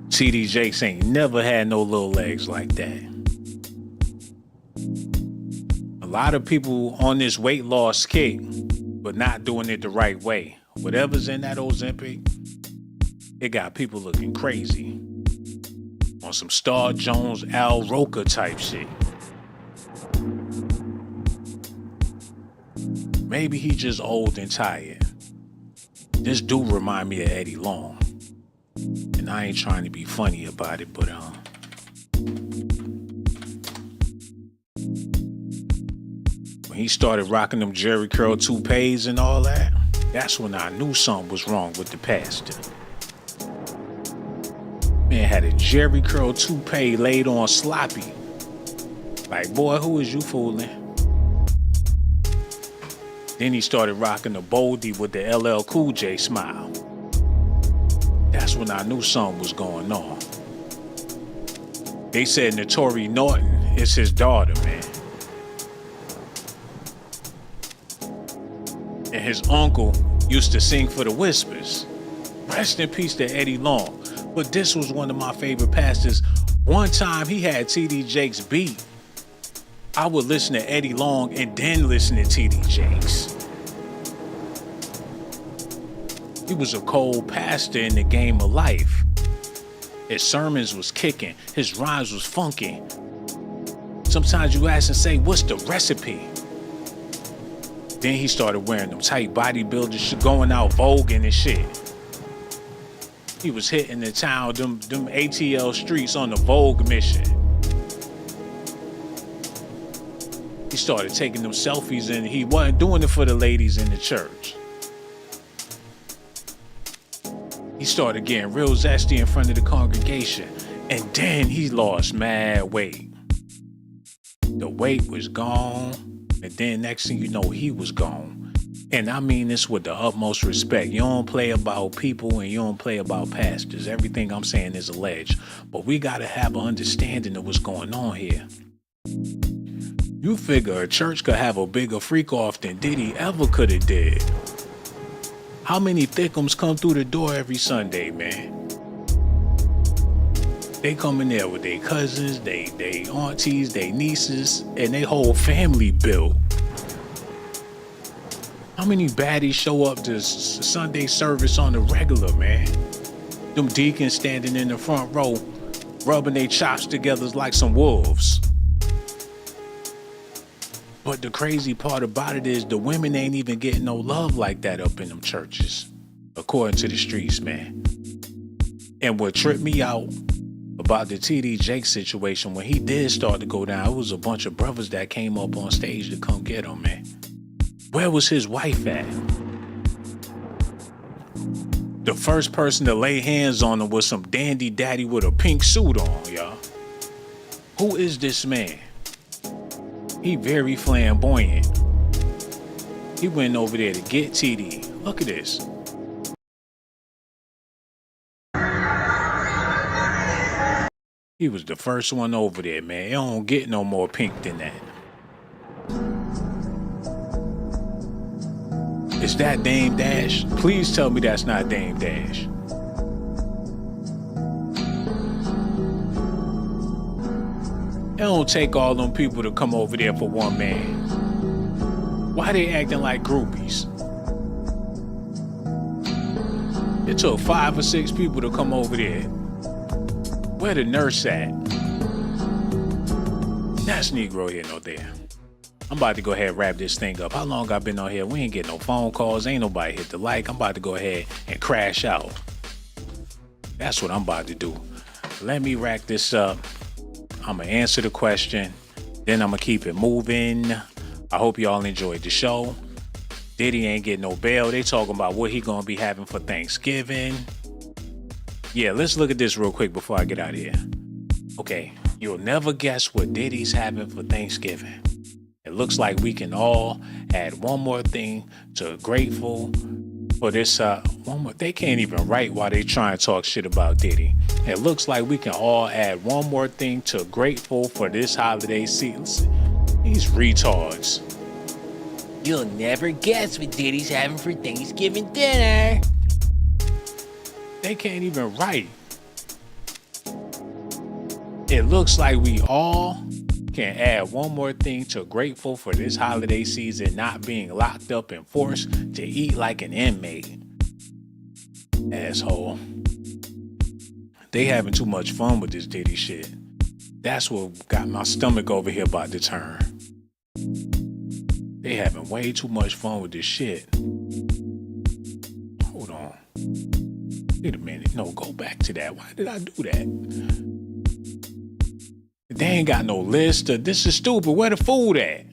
TD Jakes ain't never had no little legs like that. A lot of people on this weight loss kick, but not doing it the right way. Whatever's in that Ozempic, it got people looking crazy. On some Star Jones, Al Roker type shit. Maybe he just old and tired. This dude remind me of Eddie Long. And I ain't trying to be funny about it, but when he started rocking them Jerry Curl toupees and all that, that's when I knew something was wrong with the pastor. Man had a Jerry Curl toupee laid on sloppy. Like, boy, who is you fooling? Then he started rocking the Boldy with the LL Cool J smile. That's when I knew something was going on. They said Notori Norton is his daughter, man. And his uncle used to sing for the Whispers. Rest in peace to Eddie Long. But this was one of my favorite pastors. One time he had TD Jakes beat. I would listen to Eddie Long and then listen to TD Jakes. He was a cold pastor in the game of life. His sermons was kicking. His rhymes was funky. Sometimes you ask and say, what's the recipe? Then he started wearing them tight bodybuilders shit, going out voguing and shit. He was hitting the town, them ATL streets on the Vogue mission. He started taking them selfies and he wasn't doing it for the ladies in the church. He started getting real zesty in front of the congregation. And then he lost mad weight. The weight was gone. And then next thing you know, he was gone. And I mean this with the utmost respect. You don't play about people and you don't play about pastors. Everything I'm saying is alleged. But we got to have an understanding of what's going on here. You figure a church could have a bigger freak off than Diddy ever could have did. How many thickums come through the door every Sunday, man? They come in there with their cousins, they aunties, they nieces, and they whole family built. How many baddies show up to Sunday service on the regular, man? Them deacons standing in the front row, rubbing their chops together like some wolves. But the crazy part about it is the women ain't even getting no love like that up in them churches, according to the streets, man. And what tripped me out about the TD Jakes situation, when he did start to go down, it was a bunch of brothers that came up on stage to come get him, man. Where was his wife at? The first person to lay hands on him was some dandy daddy with a pink suit on, y'all. Who is this man? He very flamboyant. He went over there to get TD. Look at this. He was the first one over there, man. It don't get no more pink than that. Is that Dame Dash? Please tell me that's not Dame Dash. It don't take all them people to come over there for one man. Why they acting like groupies? It took 5 or 6 people to come over there. Where the nurse at? That's Negro here, no there. I'm about to go ahead and wrap this thing up. How long I been on here? We ain't getting no phone calls. Ain't nobody hit the like. I'm about to go ahead and crash out. That's what I'm about to do. Let me rack this up. I'm going to answer the question. Then I'm going to keep it moving. I hope y'all enjoyed the show. Diddy ain't getting no bail. They talking about what he going to be having for Thanksgiving. Yeah, let's look at this real quick before I get out of here. Okay, you'll never guess what Diddy's having for Thanksgiving. It looks like we can all add one more thing to grateful for this. One more. They can't even write while they try and talk shit about Diddy. It looks like we can all add one more thing to grateful for this holiday season. These retards. You'll never guess what Diddy's having for Thanksgiving dinner. They can't even write. It looks like we all can add one more thing to grateful for this holiday season not being locked up and forced to eat like an inmate. Asshole. They having too much fun with this Diddy shit. That's what got my stomach over here about to turn. They having way too much fun with this shit. Hold on. Wait a minute. No, go back to that. Why did I do that? They ain't got no list. This is stupid. Where the food at?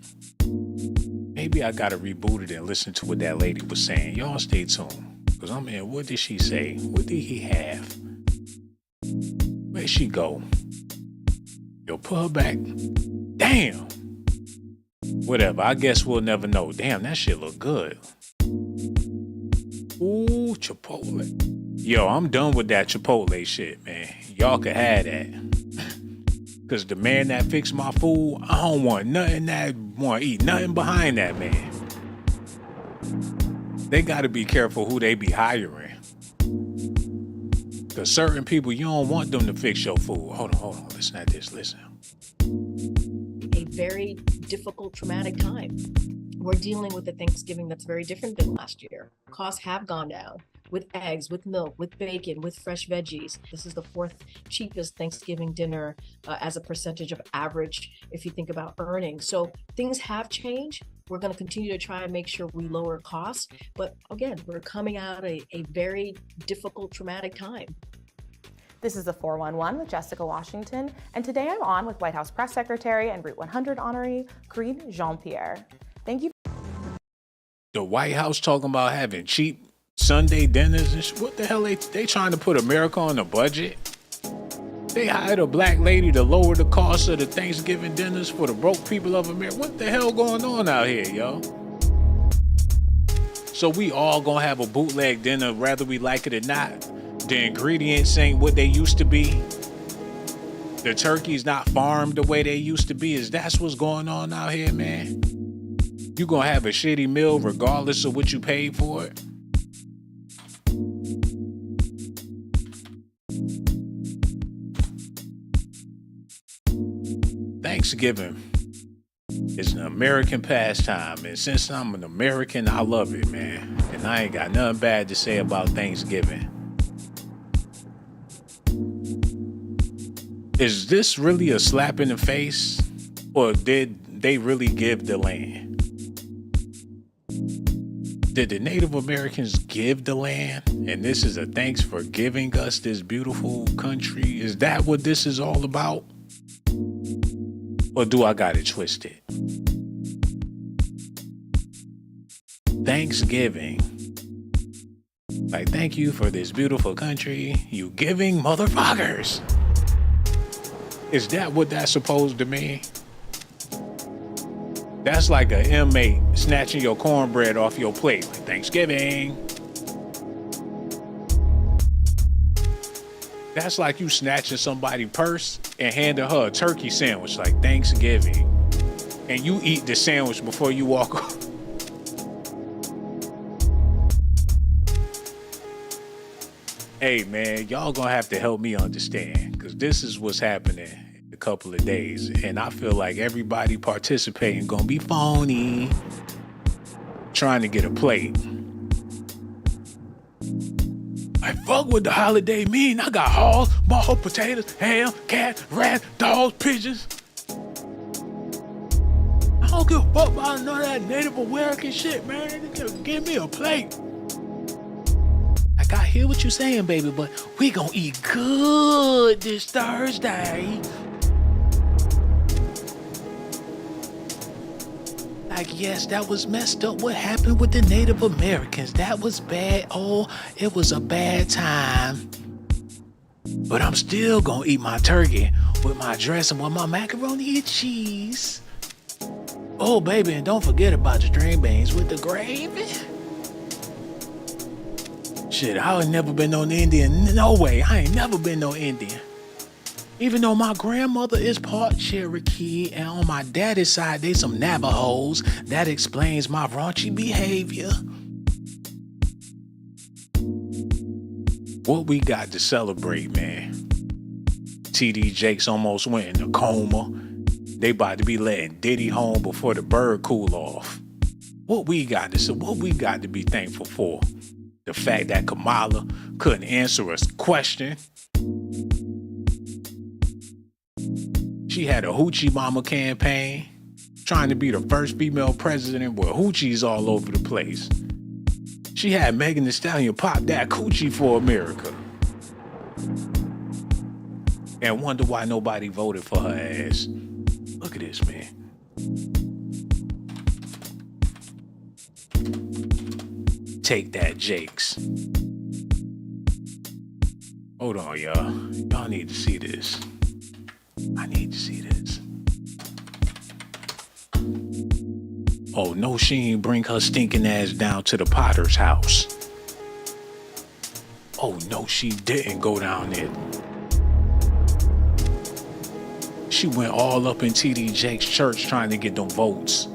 Maybe I gotta reboot it and listen to what that lady was saying. Y'all stay tuned. Because I'm in. What did she say? What did he have? Where'd she go? Yo, put her back. Damn. Whatever. I guess we'll never know. Damn, that shit look good. Ooh, Chipotle. Yo, I'm done with that Chipotle shit, man. Y'all can have that. Cause the man that fixed my food, I don't want to eat nothing behind that man. They gotta be careful who they be hiring. Cause certain people, you don't want them to fix your food. Hold on, listen to this, listen. A very difficult, traumatic time. We're dealing with a Thanksgiving that's very different than last year. Costs have gone down. With eggs, with milk, with bacon, with fresh veggies. This is the 4th cheapest Thanksgiving dinner as a percentage of average if you think about earnings. So things have changed. We're going to continue to try and make sure we lower costs. But again, we're coming out a very difficult, traumatic time. This is the 411 with Jessica Washington, and today I'm on with White House Press Secretary and Route 100 honoree, Karine Jean-Pierre. Thank you. The White House talking about having cheap Sunday dinners and shit. What the hell they trying to put America on a budget? They hired a black lady to lower the cost of the Thanksgiving dinners for the broke people of America. What the hell going on out here, yo? So we all gonna have a bootleg dinner whether we like it or not. The ingredients ain't what they used to be. The turkey's not farmed the way they used to be. Is that's what's going on out here, man? You gonna have a shitty meal regardless of what you paid for it? Thanksgiving is an American pastime, and since I'm an American, I love it, man. And I ain't got nothing bad to say about Thanksgiving. Is this really a slap in the face, or did they really give the land? Did the Native Americans give the land, and this is a thanks for giving us this beautiful country? Is that what this is all about? Or do I got it twisted? Thanksgiving. Like, thank you for this beautiful country, you giving motherfuckers. Is that what that's supposed to mean? That's like an inmate snatching your cornbread off your plate, like Thanksgiving. That's like you snatching somebody's purse and handing her a turkey sandwich, like Thanksgiving. And you eat the sandwich before you walk off. Hey man, y'all gonna have to help me understand, because this is what's happening in a couple of days. And I feel like everybody participating gonna be phony, trying to get a plate. I fuck with the holiday mean. I got hogs, ball, potatoes, ham, cat, rat, dogs, pigeons. I don't give a fuck about none of that Native American shit, man. Give me a plate. Like, I hear what you're saying, baby, but we gonna eat good this Thursday. Like, yes, that was messed up. What happened with the Native Americans? That was bad. Oh, it was a bad time. But I'm still gonna eat my turkey with my dressing, with my macaroni and cheese. Oh, baby, and don't forget about the string beans with the gravy. Shit, I ain't never been no Indian. No way, I ain't never been no Indian. Even though my grandmother is part Cherokee and on my daddy's side, they some Navajos. That explains my raunchy behavior. What we got to celebrate, man? TD Jakes almost went in a coma. They about to be letting Diddy home before the bird cool off. What we got to be thankful for? The fact that Kamala couldn't answer a question. She had a Hoochie Mama campaign, trying to be the first female president with hoochies all over the place. She had Megan Thee Stallion pop that coochie for America. And wonder why nobody voted for her ass. Look at this, man. Take that, Jakes. Hold on, y'all. Y'all need to see this. I need to see this. Oh, no, she ain't bring her stinking ass down to the Potter's house. Oh, no, she didn't go down there. She went all up in TD Jakes' church trying to get them votes.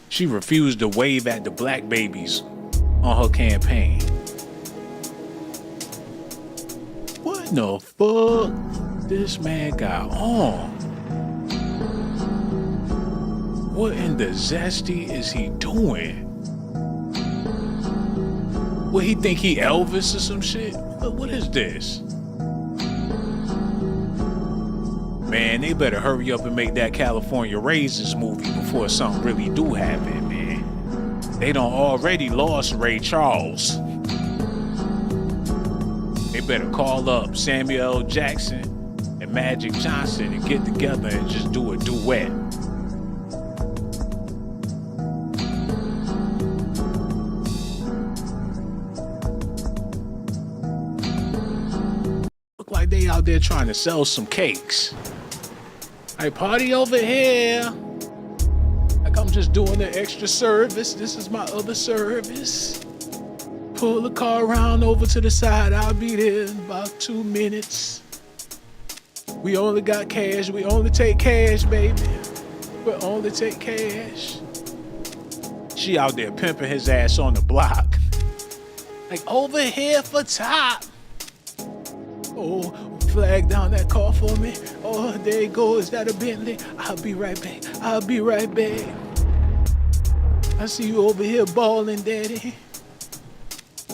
She refused to wave at the black babies on her campaign. What the fuck this man got on? What in the zesty is he doing? What, he think he Elvis or some shit? What is this? Man, they better hurry up and make that California Raisins movie before something really do happen, man. They done already lost Ray Charles. They better call up Samuel L. Jackson and Magic Johnson and get together and just do a duet. Look like they out there trying to sell some cakes. Hey, party over here. Like I'm just doing the extra service. This is my other service. Pull the car around over to the side. I'll be there in about 2 minutes. We only got cash. We only take cash, baby. We only take cash. She out there pimping his ass on the block. Like, over here for top. Oh, flag down that car for me. Oh, there you go. Is that a Bentley? I'll be right back. I'll be right back. I see you over here balling, daddy.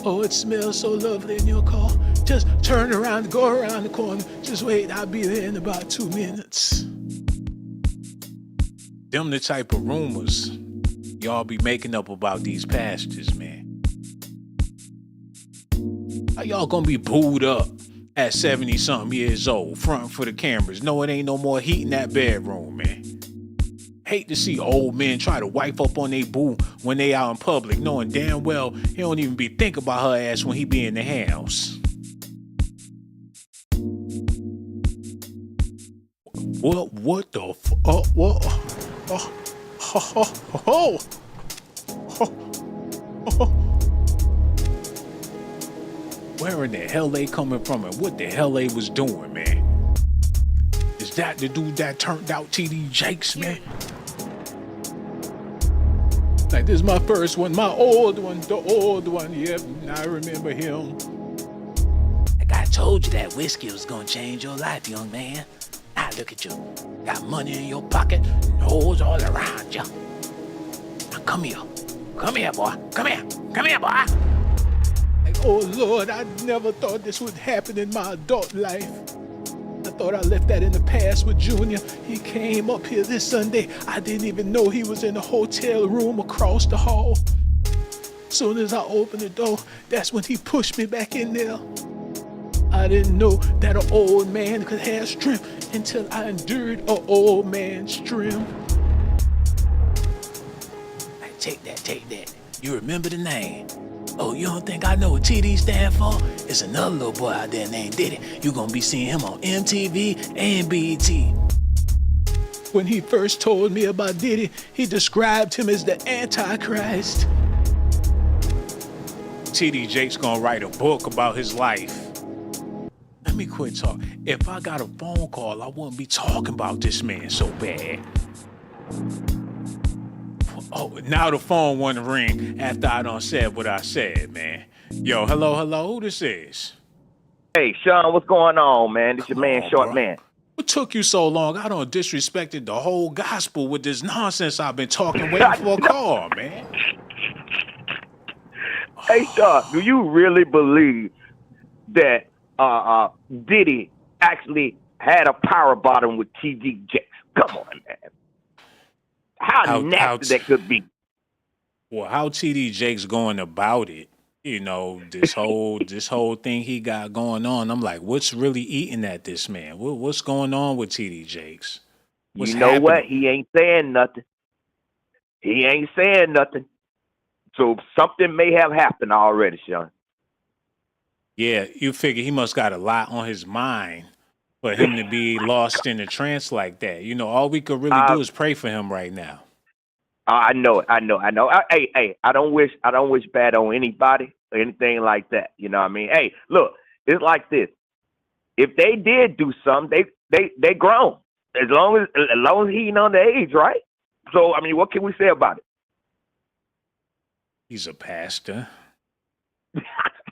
Oh, it smells so lovely in your car. Just turn around, go around the corner. Just wait, I'll be there in about 2 minutes. Them the type of rumors y'all be making up about these pastors, man. How y'all gonna be booed up at 70-something years old, fronting for the cameras? No, it ain't no more heat in that bedroom, man. Hate to see old men try to wipe up on they boo when they out in public, knowing damn well he don't even be thinking about her ass when he be in the house. What the what? Where in the hell they coming from and what the hell they was doing, man? Is that the dude that turned out TD Jakes, man? Like, this is my first one, my old one, the old one. Yep, I remember him. Like I told you that whiskey was gonna change your life, young man. Now look at you. Got money in your pocket, nose all around you. Now come here. Come here, boy. Come here. Come here, boy. Like, oh Lord, I never thought this would happen in my adult life. I thought I left that in the past with Junior. He came up here this Sunday. I didn't even know he was in the hotel room across the hall. Soon as I opened the door, that's when he pushed me back in there. I didn't know that an old man could have strength until I endured an old man's strength. Hey, take that. You remember the name. Oh, you don't think I know what TD stand for? It's another little boy out there named Diddy. You gonna be seeing him on MTV and BET. When he first told me about Diddy, he described him as the Antichrist. TD Jakes gonna write a book about his life. Let me quit talking. If I got a phone call, I wouldn't be talking about this man so bad. Oh, now the phone wouldn't ring after I done said what I said, man. Yo, hello, who this is? Hey, Shawn, what's going on, man? This your man, Short bro. Man. What took you so long? I done disrespected the whole gospel with this nonsense I've been talking, waiting for a call, man. Hey, Shawn, do you really believe that Diddy actually had a power bottom with TD Jakes? Come on, man. How nasty that could be. Well, how TD Jakes going about it, you know, this whole thing he got going on, I'm like, what's really eating at this man? What's going on with TD Jakes? What's you know happening? what? He ain't saying nothing. So something may have happened already, Shawn. Yeah, you figure he must got a lot on his mind for him to be lost in a trance like that. You know, all we could really do is pray for him right now. I know it. Hey, I don't wish bad on anybody or anything like that. You know what I mean? Hey, look, it's like this. If they did do something, they grown. As long as he ain't on the age, right? So I mean, what can we say about it? He's a pastor.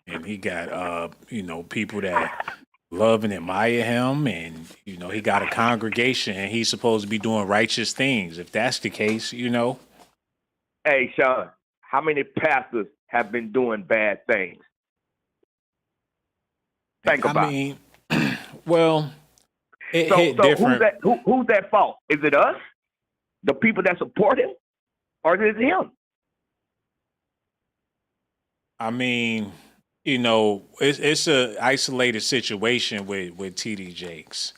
And he got people that love and admire him, and he got a congregation, and he's supposed to be doing righteous things. If that's the case, Hey, Shawn, how many pastors have been doing bad things? Think about it. Well, it hit so different. Who's that fault? Is it us, the people that support him, or is it him? I mean, it's a isolated situation with TD Jakes.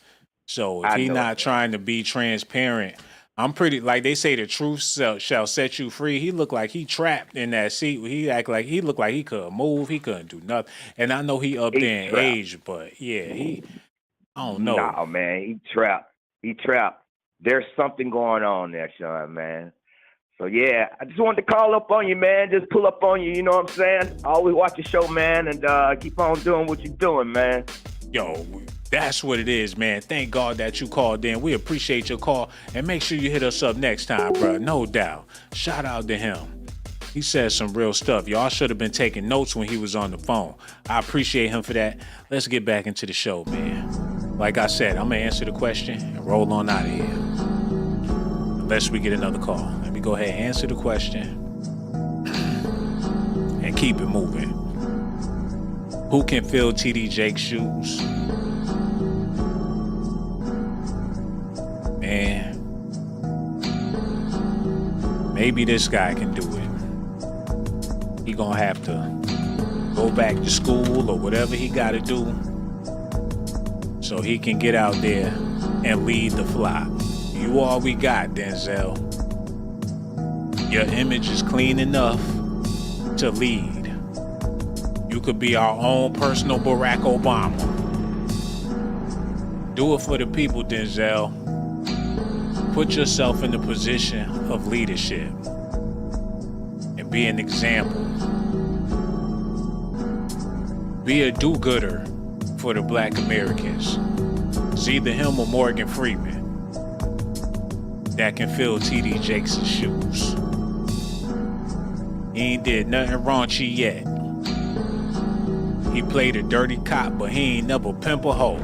So if he's not trying to be transparent, I'm pretty, like they say, the truth shall set you free. He looked like he trapped in that seat. He looked like he couldn't move. He couldn't do nothing. And I know he up there in age, but yeah, I don't know. Nah, man, he trapped. There's something going on there, Shawn, man. So, yeah, I just wanted to call up on you, man. Just pull up on you, you know what I'm saying? Always watch the show, man, and keep on doing what you're doing, man. Yo, that's what it is, man. Thank God that you called in. We appreciate your call. And make sure you hit us up next time, bro. No doubt. Shout out to him. He said some real stuff. Y'all should have been taking notes when he was on the phone. I appreciate him for that. Let's get back into the show, man. Like I said, I'm going to answer the question and roll on out of here. Unless we get another call. Let me go ahead and answer the question and keep it moving. Who can fill TD Jakes' shoes? Man, maybe this guy can do it. He gonna have to go back to school or whatever he gotta do so he can get out there and lead the flock. You all we got, Denzel. Your image is clean enough to lead. You could be our own personal Barack Obama. Do it for the people, Denzel. Put yourself in the position of leadership and be an example. Be a do-gooder for the Black Americans. It's either him or Morgan Freeman that can fill T.D. Jakes' shoes. He ain't did nothing raunchy yet. He played a dirty cop, but he ain't never pimp a hoe.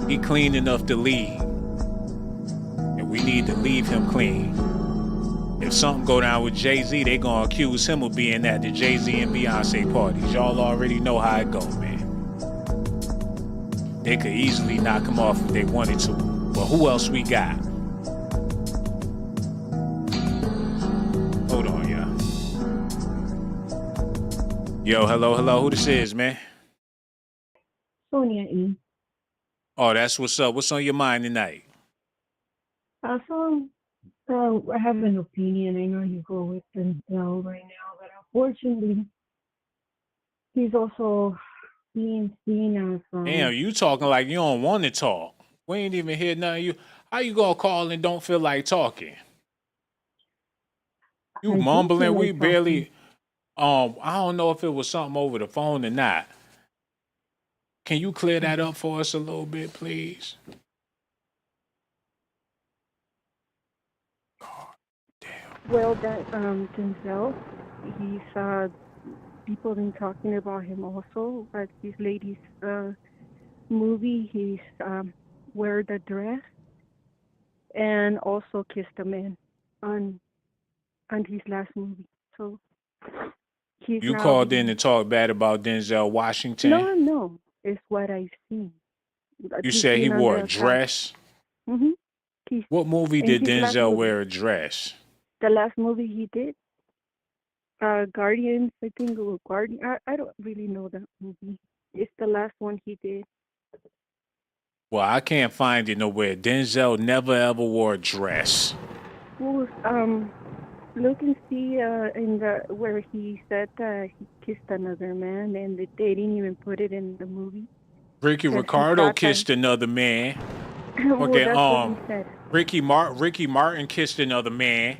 He clean enough to lead, and we need to leave him clean. If something go down with Jay-Z, they gonna accuse him of being at the Jay-Z and Beyonce parties. Y'all already know how it go, man. They could easily knock him off if they wanted to. But who else we got? Hold on, y'all. Yo, hello. Who this is, man? Sonia E. Oh, that's what's up. What's on your mind tonight? I have an opinion. I know you go with Denzel right now, but unfortunately, he's also being seen as. Damn, you talking like you don't want to talk. We ain't even hear nothing. How you gonna call and don't feel like talking? You I do mumbling. feel We like barely. I don't know if it was something over the phone or not. Can you clear that up for us a little bit, please? Well, that Denzel, he's people been talking about him also. But his latest movie, he's wear the dress and also kissed a man on his last movie. So he's You now called in to talk bad about Denzel Washington. No, it's what I've seen. You He's said he been wore under a attack. dress. Mm-hmm. What movie in did his last Denzel movie. wear a dress? The last movie he did, Guardians, I think it was Guardian. I don't really know that movie. It's the last one he did. Well, I can't find it nowhere. Denzel never ever wore a dress. Well, look and see in the where he said that he kissed another man, and they didn't even put it in the movie. Ricky 'Cause he Ricardo thought that- kissed another man. Well, Okay, that's what he said. Ricky Martin kissed another man.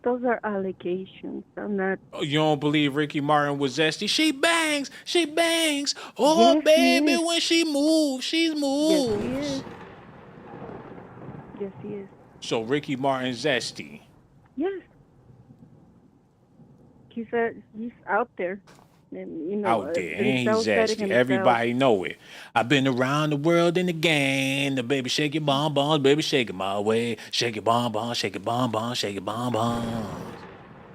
Those are allegations. I'm not. Oh, you don't believe Ricky Martin was zesty? She bangs. Oh, Yes, he baby, is. when she moves, she's moves. Yes, he is. Yes, he is. So Ricky Martin zesty. Yes. He's out there. And, you know, Out there, and Denzel he's said it zesty. himself. Everybody know it. I've been around the world in the game. The baby shake your bonbons, baby shake it my way. Shake your bonbons, shake your bonbons, shake your bonbons.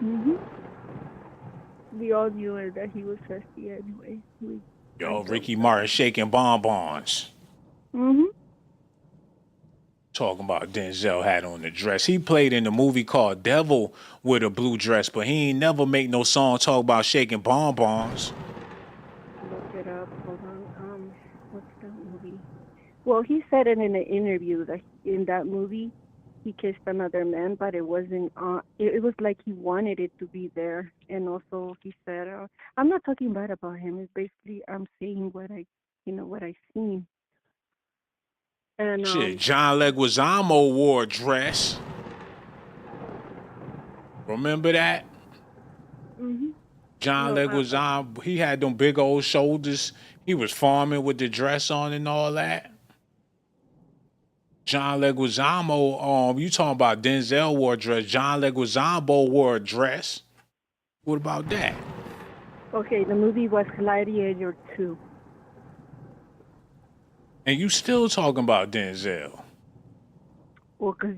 Mm-hmm. We all knew it, that he was thirsty anyway. Yo, Ricky Martin shaking bonbons. Mm-hmm. Talking about Denzel had on the dress. He played in a movie called Devil with a blue dress, but he ain't never make no song talk about shaking bonbons. Look it up. Hold on. What's that movie? Well, he said it in an interview that in that movie he kissed another man, but it wasn't. It was like he wanted it to be there, and also he said, "I'm not talking bad about him. It's basically I'm saying what I seen." And Shit, John Leguizamo wore a dress. Remember that? Mm-hmm. John Leguizamo, he had them big old shoulders. He was farming with the dress on and all that. John Leguizamo, you talking about Denzel wore a dress. John Leguizamo wore a dress. What about that? Okay, the movie was Gladiator 2. And you still talking about Denzel? Well, because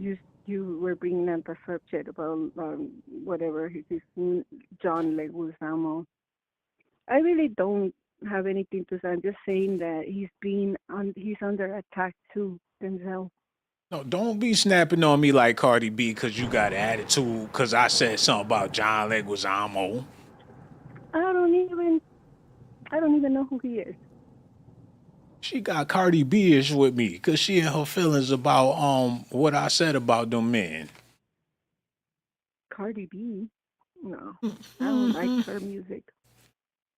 you were bringing up the subject about whatever his John Leguizamo. I really don't have anything to say. I'm just saying that he's under attack too, Denzel. No, don't be snapping on me like Cardi B because you got an attitude because I said something about John Leguizamo. I don't even know who he is. She got Cardi B-ish with me because she in her feelings about what I said about them men. Cardi B? No, I don't like her music.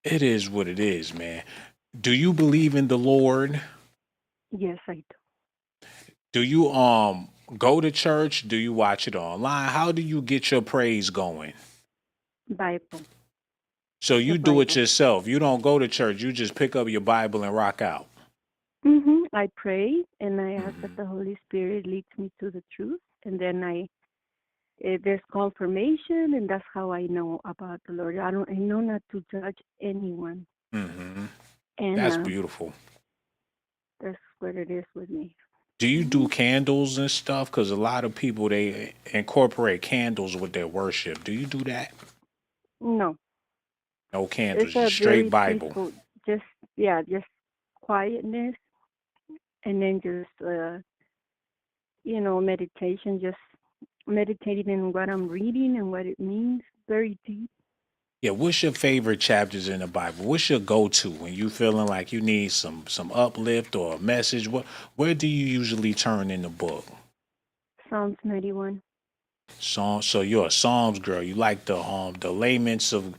It is what it is, man. Do you believe in the Lord? Yes, I do. Do you go to church? Do you watch it online? How do you get your praise going? Bible. So The you do it Bible. yourself. You don't go to church. You just pick up your Bible and rock out. I pray and I ask that Mhm. the Holy Spirit leads me to the truth, and then there's confirmation, and that's how I know about the Lord. I know not to judge anyone, Mhm. and That's beautiful. that's what it is with me. Do you hmm do candles and stuff? Because a lot of people they incorporate candles with their worship. Do you do that? No, No it's candles, a just straight very Bible. peaceful, just yeah, just quietness, and then just meditation, just meditating in what I'm reading and what it means, very deep. Yeah, what's your favorite chapters in the Bible? What's your go-to when you feeling like you need some uplift or a message? Where do you usually turn in the book? Psalms 91. Psalm. So you're a Psalms girl. You like the laments of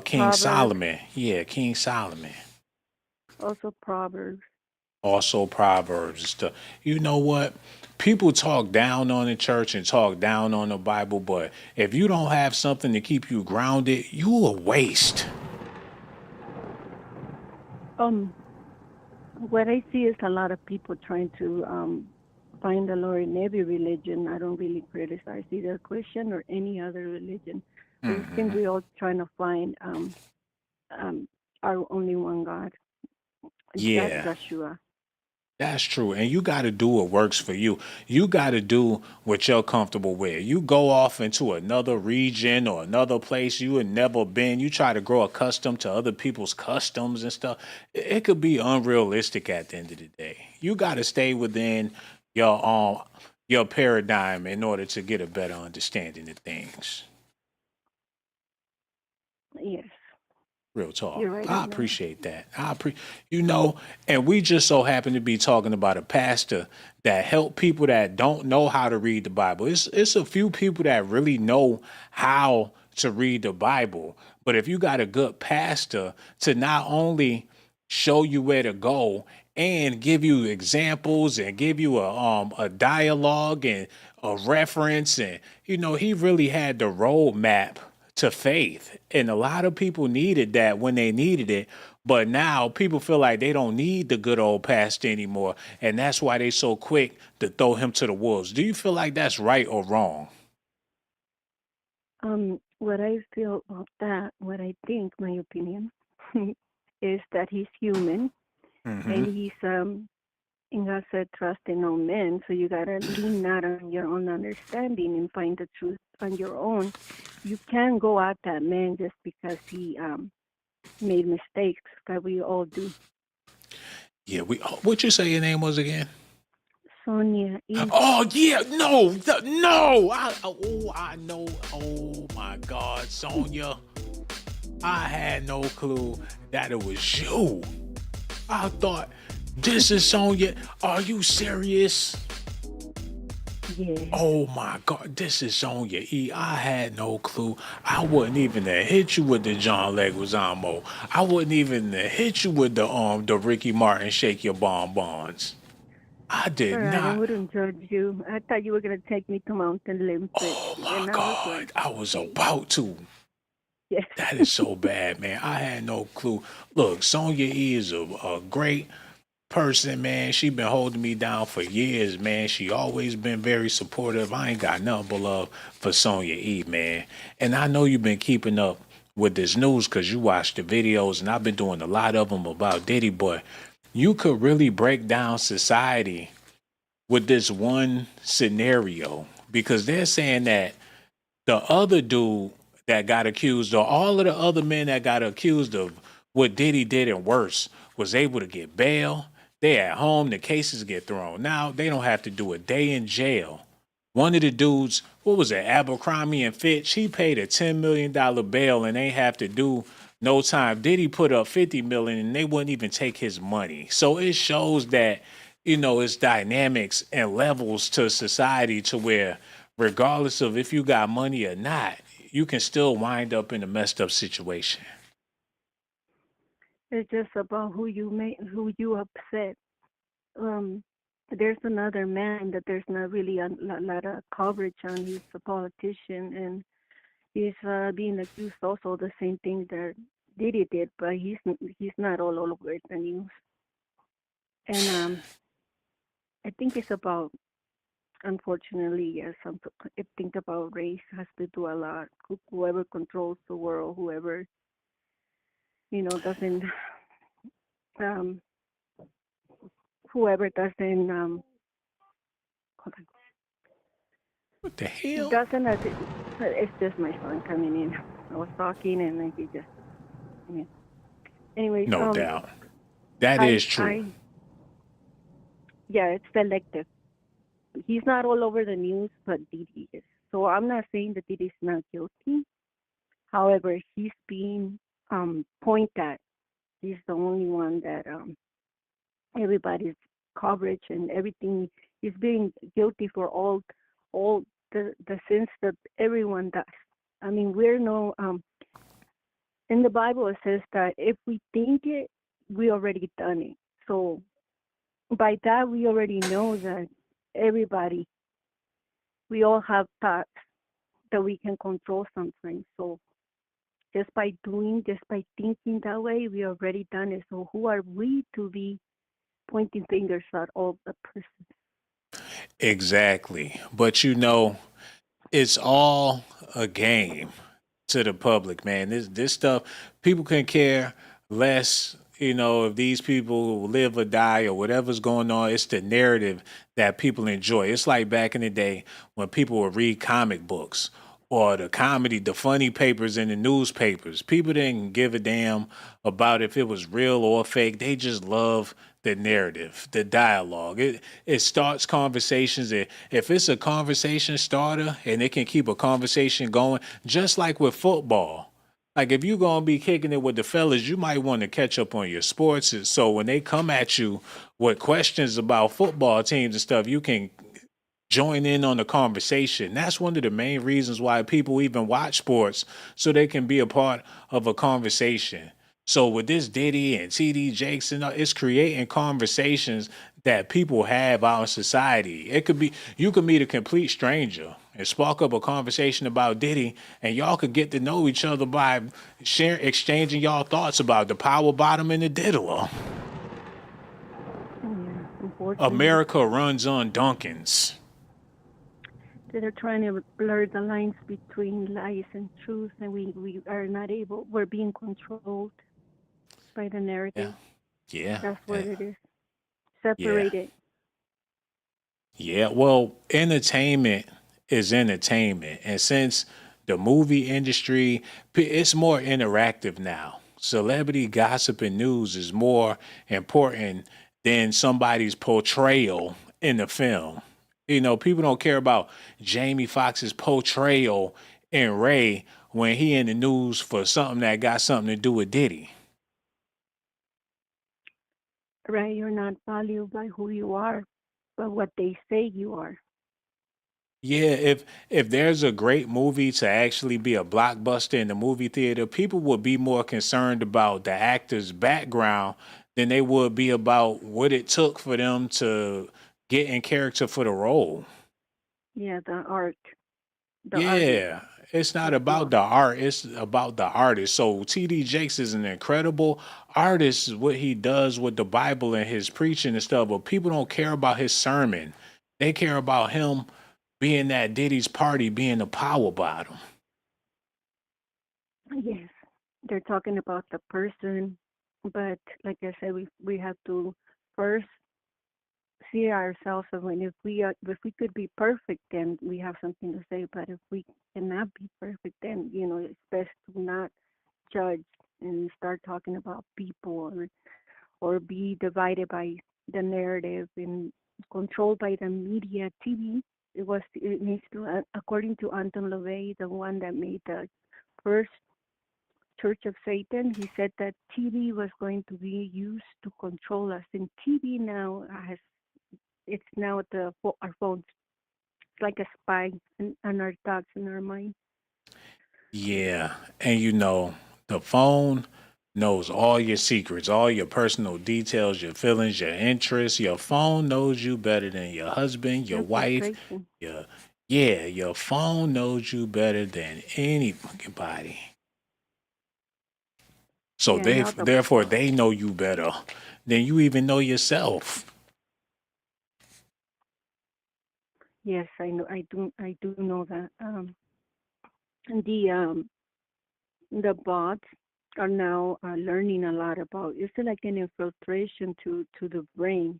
King Proverbs, Solomon. Yeah, King Solomon. also Proverbs. Also Proverbs and stuff. You know what? People talk down on the church and talk down on the Bible, but if you don't have something to keep you grounded, you a waste. Um, what I see is a lot of people trying to find the Lord in every religion. I don't really criticize either Christian or any other religion. I just think Hmm. we're all trying to find our only one God. That's Yeah. Joshua. That's true. And you got to do what works for you. You got to do what you're comfortable with. You go off into another region or another place you had never been. You try to grow accustomed to other people's customs and stuff. It could be unrealistic at the end of the day. You got to stay within your paradigm in order to get a better understanding of things. Yes, Real talk. you're right I on that. appreciate that. You know, and we just so happen to be talking about a pastor that help people that don't know how to read the Bible. It's a few people that really know how to read the Bible. But if you got a good pastor to not only show you where to go and give you examples and give you a dialogue and a reference, and he really had the roadmap to faith. And a lot of people needed that when they needed it. But now people feel like they don't need the good old pastor anymore. And that's why they so quick to throw him to the wolves. Do you feel like that's right or wrong? What I feel about that, what I think, my opinion, is that he's human Mm-hmm. and he's and God said, trust in all men. So you gotta lean not on your own understanding and find the truth on your own. You can't go at that man just because he made mistakes, that we all do. Yeah, what you say your name was again? Sonia E. Oh yeah, no. I know. Oh my God, Sonia. I had no clue that it was you. I thought, this is Sonya. Are you serious? Yeah. Oh my God, this is Sonya E. I had no clue. I wouldn't even have hit you with the John Leguizamo. I wouldn't even have hit you with the Ricky Martin shake your bonbons. I It's did all right. I not. wouldn't judge you. I thought you were gonna take me to Mountain Limpet, Oh my and I was like, God, I was hey, about to. yes. That is so bad, man. I had no clue. Look, Sonya E is a great person, man. She been holding me down for years, man. She always been very supportive. I ain't got nothing but love for Sonya E, man. And I know you've been keeping up with this news because you watch the videos, and I've been doing a lot of them about Diddy, but you could really break down society with this one scenario because they're saying that the other dude that got accused, or all of the other men that got accused of what Diddy did and worse, was able to get bail. They at home, the cases get thrown. Now they don't have to do a day in jail. One of the dudes, what was it, Abercrombie and Fitch, he paid a $10 million bail and they have to do no time. Diddy put up 50 million and they wouldn't even take his money. So it shows that, it's dynamics and levels to society to where regardless of if you got money or not, you can still wind up in a messed up situation. It's just about who you upset. there's another man that there's not really a lot of coverage on. He's a politician, and he's being accused also the same thing that Diddy did, but he's not all over the news. And I think it's about, unfortunately, yes. I think about race has to do a lot. Whoever controls the world, whoever doesn't, um, whoever doesn't, hold on, What the hell? doesn't. It's just my son coming in. I was talking, and then he just. Yeah. Anyways, No doubt. That I, is true. yeah, it's selective. He's not all over the news, but Diddy is. So I'm not saying that Diddy's not guilty. However, he's being pointed at. He's the only one that everybody's coverage and everything. He's being guilty for all the sins that everyone does. I mean, we're no in the Bible it says that if we think it, we already done it. So by that we already know that everybody, we all have thoughts that we can control something. So just by thinking that way, we already done it. So who are we to be pointing fingers at all the person? Exactly. But it's all a game to the public, man. This stuff, people can care less, if these people live or die or whatever's going on. It's the narrative that people enjoy. It's like back in the day when people would read comic books or the funny papers in the newspapers. People didn't give a damn about if it was real or fake. They just love the narrative, the dialogue. It starts conversations. If it's a conversation starter and it can keep a conversation going, just like with football. Like if you're gonna be kicking it with the fellas, you might want to catch up on your sports. So when they come at you with questions about football teams and stuff, you can join in on the conversation. That's one of the main reasons why people even watch sports, so they can be a part of a conversation. So with this Diddy and TD Jakes and it's creating conversations that people have out in society. It could be you could meet a complete stranger and spark up a conversation about Diddy, and y'all could get to know each other by exchanging y'all thoughts about the power bottom and the diddler. America runs on Dunkins. They're trying to blur the lines between lies and truth, and we are not able. We're being controlled by the narrative. Yeah. That's what it is. Separated. Yeah. Well, entertainment is entertainment. And since the movie industry, it's more interactive now. Celebrity gossip and news is more important than somebody's portrayal in the film. People don't care about Jamie Foxx's portrayal in Ray when he in the news for something that got something to do with Diddy. Right, you're not valued by who you are, but what they say you are. Yeah, if there's a great movie to actually be a blockbuster in the movie theater, people would be more concerned about the actor's background than they would be about what it took for them to get in character for the role. Yeah, the art. Yeah, it's not about the art, it's about the artist. So TD Jakes is an incredible artist, what he does with the Bible and his preaching and stuff, but people don't care about his sermon. They care about him being at Diddy's party, being the power bottom. Yes, they're talking about the person, but like I said, we have to first see ourselves. And when if we could be perfect, then we have something to say. But if we cannot be perfect, then it's best to not judge and start talking about people or be divided by the narrative and controlled by the media. TV. It needs to, according to Anton LaVey, the one that made the first Church of Satan. He said that TV was going to be used to control us, and TV now it's now our phones. It's like a spy on our thoughts and our mind. Yeah, and the phone knows all your secrets, all your personal details, your feelings, your interests. Your phone knows you better than your husband, your wife. Your phone knows you better than any fucking body. So therefore, they know you better than you even know yourself. Yes, I know. I do know that. And the bots are now learning a lot about. It's like an infiltration to the brain.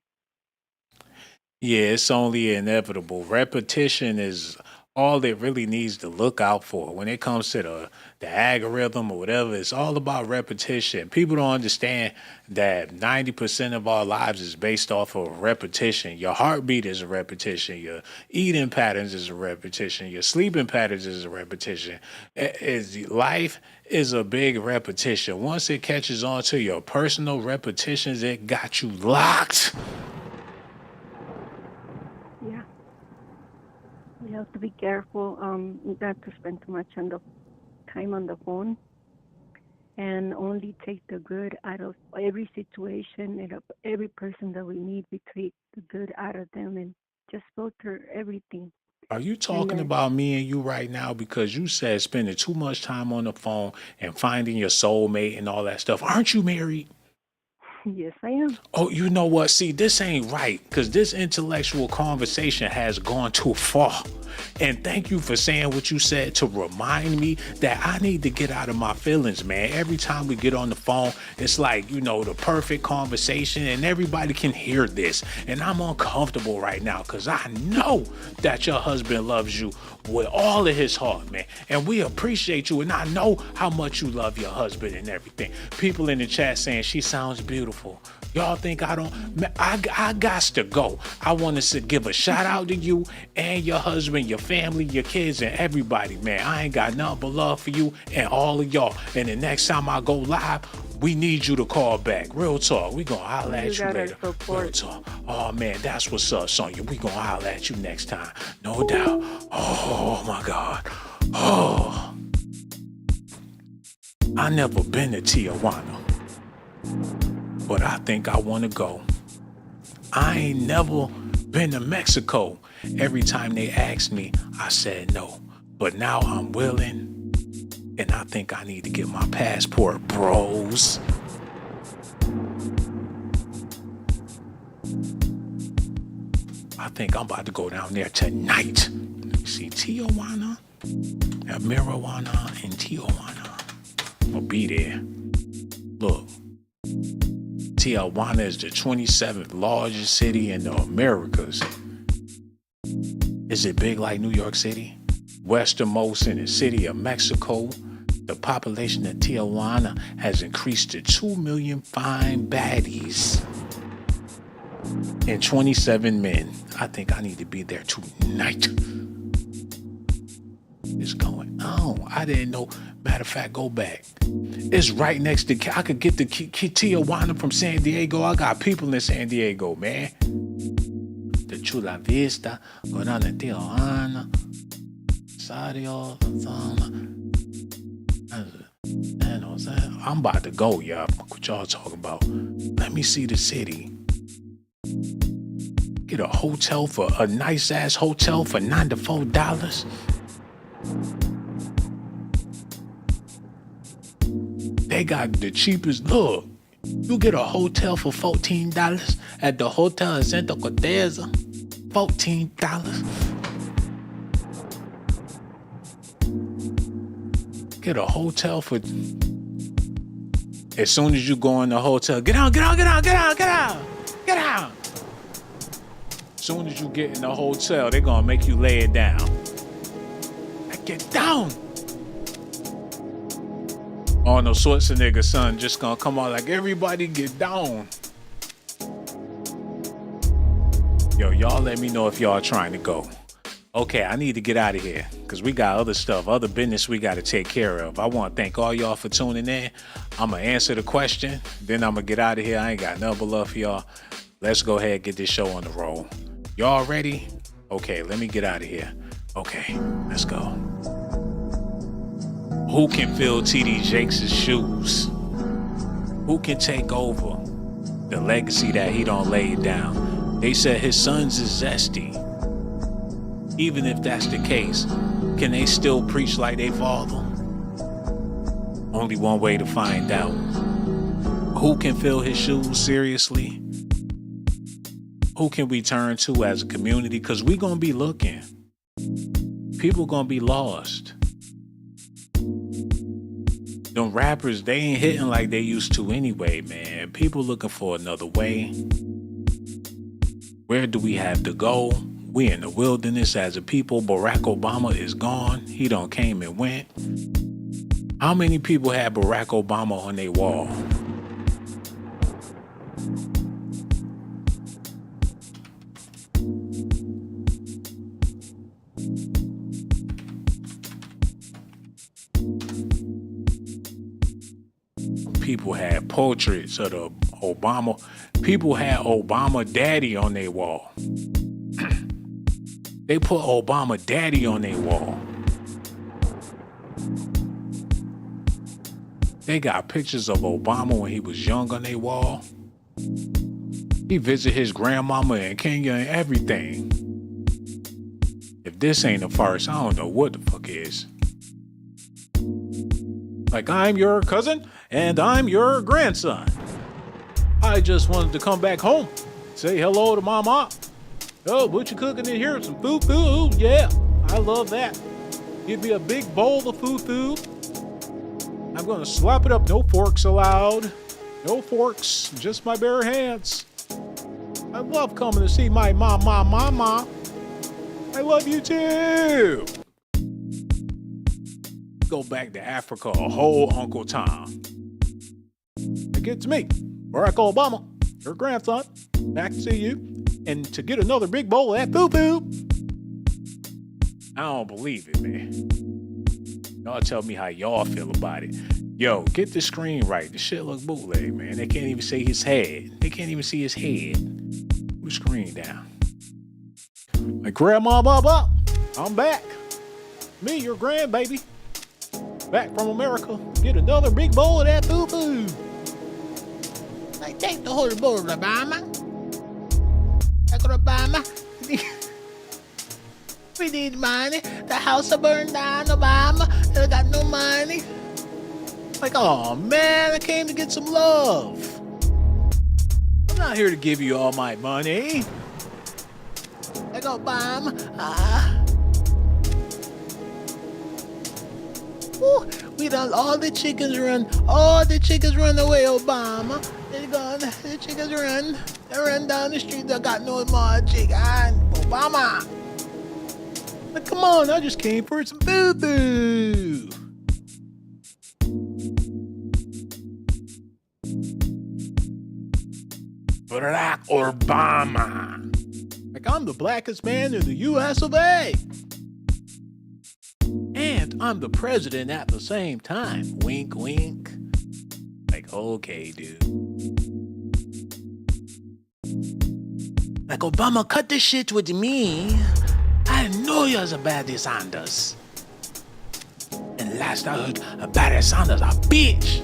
Yeah, it's only inevitable. Repetition is all it really needs to look out for when it comes to the algorithm or whatever. It's all about repetition. People don't understand that 90% of our lives is based off of repetition. Your heartbeat is a repetition. Your eating patterns is a repetition. Your sleeping patterns is a repetition. Life is a big repetition. Once it catches on to your personal repetitions, it got you locked. Yeah. We have to be careful not to spend too much time on the phone, and only take the good out of every situation and of every person that we meet. We take the good out of them and just filter everything. Are you talking about me and you right now? Because you said spending too much time on the phone and finding your soulmate and all that stuff. Aren't you married? Yes, I am. Oh, you know what? See, this ain't right, because this intellectual conversation has gone too far. And thank you for saying what you said to remind me that I need to get out of my feelings, man. Every time we get on the phone, it's like, the perfect conversation and everybody can hear this. And I'm uncomfortable right now because I know that your husband loves you with all of his heart, man. And we appreciate you. And I know how much you love your husband and everything. People in the chat saying she sounds beautiful. Y'all think I don't? I got to go. I want to give a shout out to you and your husband, your family, your kids, and everybody, man. I ain't got nothing but love for you and all of y'all. And the next time I go live, we need you to call back. Real talk. We gonna holler at you later. Real talk. Oh man, that's what's up, Sonya. We gonna holler at you next time. No doubt. Oh my God. Oh. I never been to Tijuana, but I think I want to go. I ain't never been to Mexico. Every time they asked me, I said no. But now I'm willing, and I think I need to get my passport, bros. I think I'm about to go down there tonight. Let me see, Tijuana, marijuana in Tijuana. I'll be there. Look. Tijuana is the 27th largest city in the Americas. Is it big like New York City? Westernmost in the city of Mexico. The population of Tijuana has increased to 2 million fine baddies and 27 men. I think I need to be there tonight. It's going on. I didn't know. Matter of fact, go back. It's right next to. I could get the Tijuana from San Diego. I got people in San Diego, man. The Chula Vista, go down to Tijuana, Sadio, I'm about to go, y'all. What y'all talking about? Let me see the city. Get a hotel for a nice ass hotel for $9 to $4. They got the cheapest. Look, you get a hotel for $14 at the Hotel in Santa Corteza. $14. Get a hotel for. As soon as you go in the hotel, get out. As soon as you get in the hotel, they're gonna make you lay it down. Get down. Arnold Schwarzenegger's son just gonna come out like, everybody get down. Yo, y'all let me know if y'all trying to go. Okay, I need to get out of here because we got other stuff, other business we got to take care of. I want to thank all y'all for tuning in. I'm going to answer the question, then I'm going to get out of here. I ain't got nothing but love for y'all. Let's go ahead and get this show on the roll. Y'all ready? Okay, let me get out of here. Okay, let's go. Who can fill TD Jakes' shoes? Who can take over the legacy that he don't lay down? They said his sons is zesty. Even if that's the case, can they still preach like they father? Only one way to find out. Who can fill his shoes seriously? Who can we turn to as a community? Because we gonna be looking. People gonna be lost. Them rappers, they ain't hitting like they used to anyway, man. People looking for another way. Where do we have to go? We in the wilderness as a people. Barack Obama is gone. He done came and went. How many people had Barack Obama on their wall? People had portraits of the Obama. People had Obama daddy on their wall. They put Obama daddy on their wall. They got pictures of Obama when he was young on their wall. He visited his grandmama in Kenya and everything. If this ain't a farce, I don't know what the fuck is. Like, I'm your cousin and I'm your grandson. I just wanted to come back home, say hello to mama. Oh, what you cooking in here? Some foo-foo? Yeah, I love that. Give me a big bowl of foo-foo. I'm gonna slap it up. No forks allowed. No forks, just my bare hands. I love coming to see my mama. I love you too. Go back to Africa, a whole Uncle Tom. It gets me, Barack Obama, your grandson, back to see you, and to get another big bowl of that foo-foo. I don't believe it, man. Y'all tell me how y'all feel about it. Yo, get the screen right. The shit look bootleg, man. They can't even see his head. They can't even see his head. Put the screen down. My grandma, Baba, I'm back. Me, your grandbaby. Back from America. Get another big bowl of that foo-foo. Like, take the whole bowl, Obama. Obama. We need money. The house will burn down, Obama. I got no money. Like, oh man, I came to get some love. I'm not here to give you all my money. Like, Obama. We done all the chickens run. All the chickens run away, Obama. They're gone. The chickens run. They run down the street. They got no more chicken. Obama. Like, come on, I just came for some foo-foo. Barack Obama. Like, I'm the blackest man in the US of A. And I'm the president at the same time. Wink, wink. Like, okay, dude. Like, Obama, cut this shit with me. I know you're a Bernie Sanders. And last I heard, a Bernie Sanders a bitch.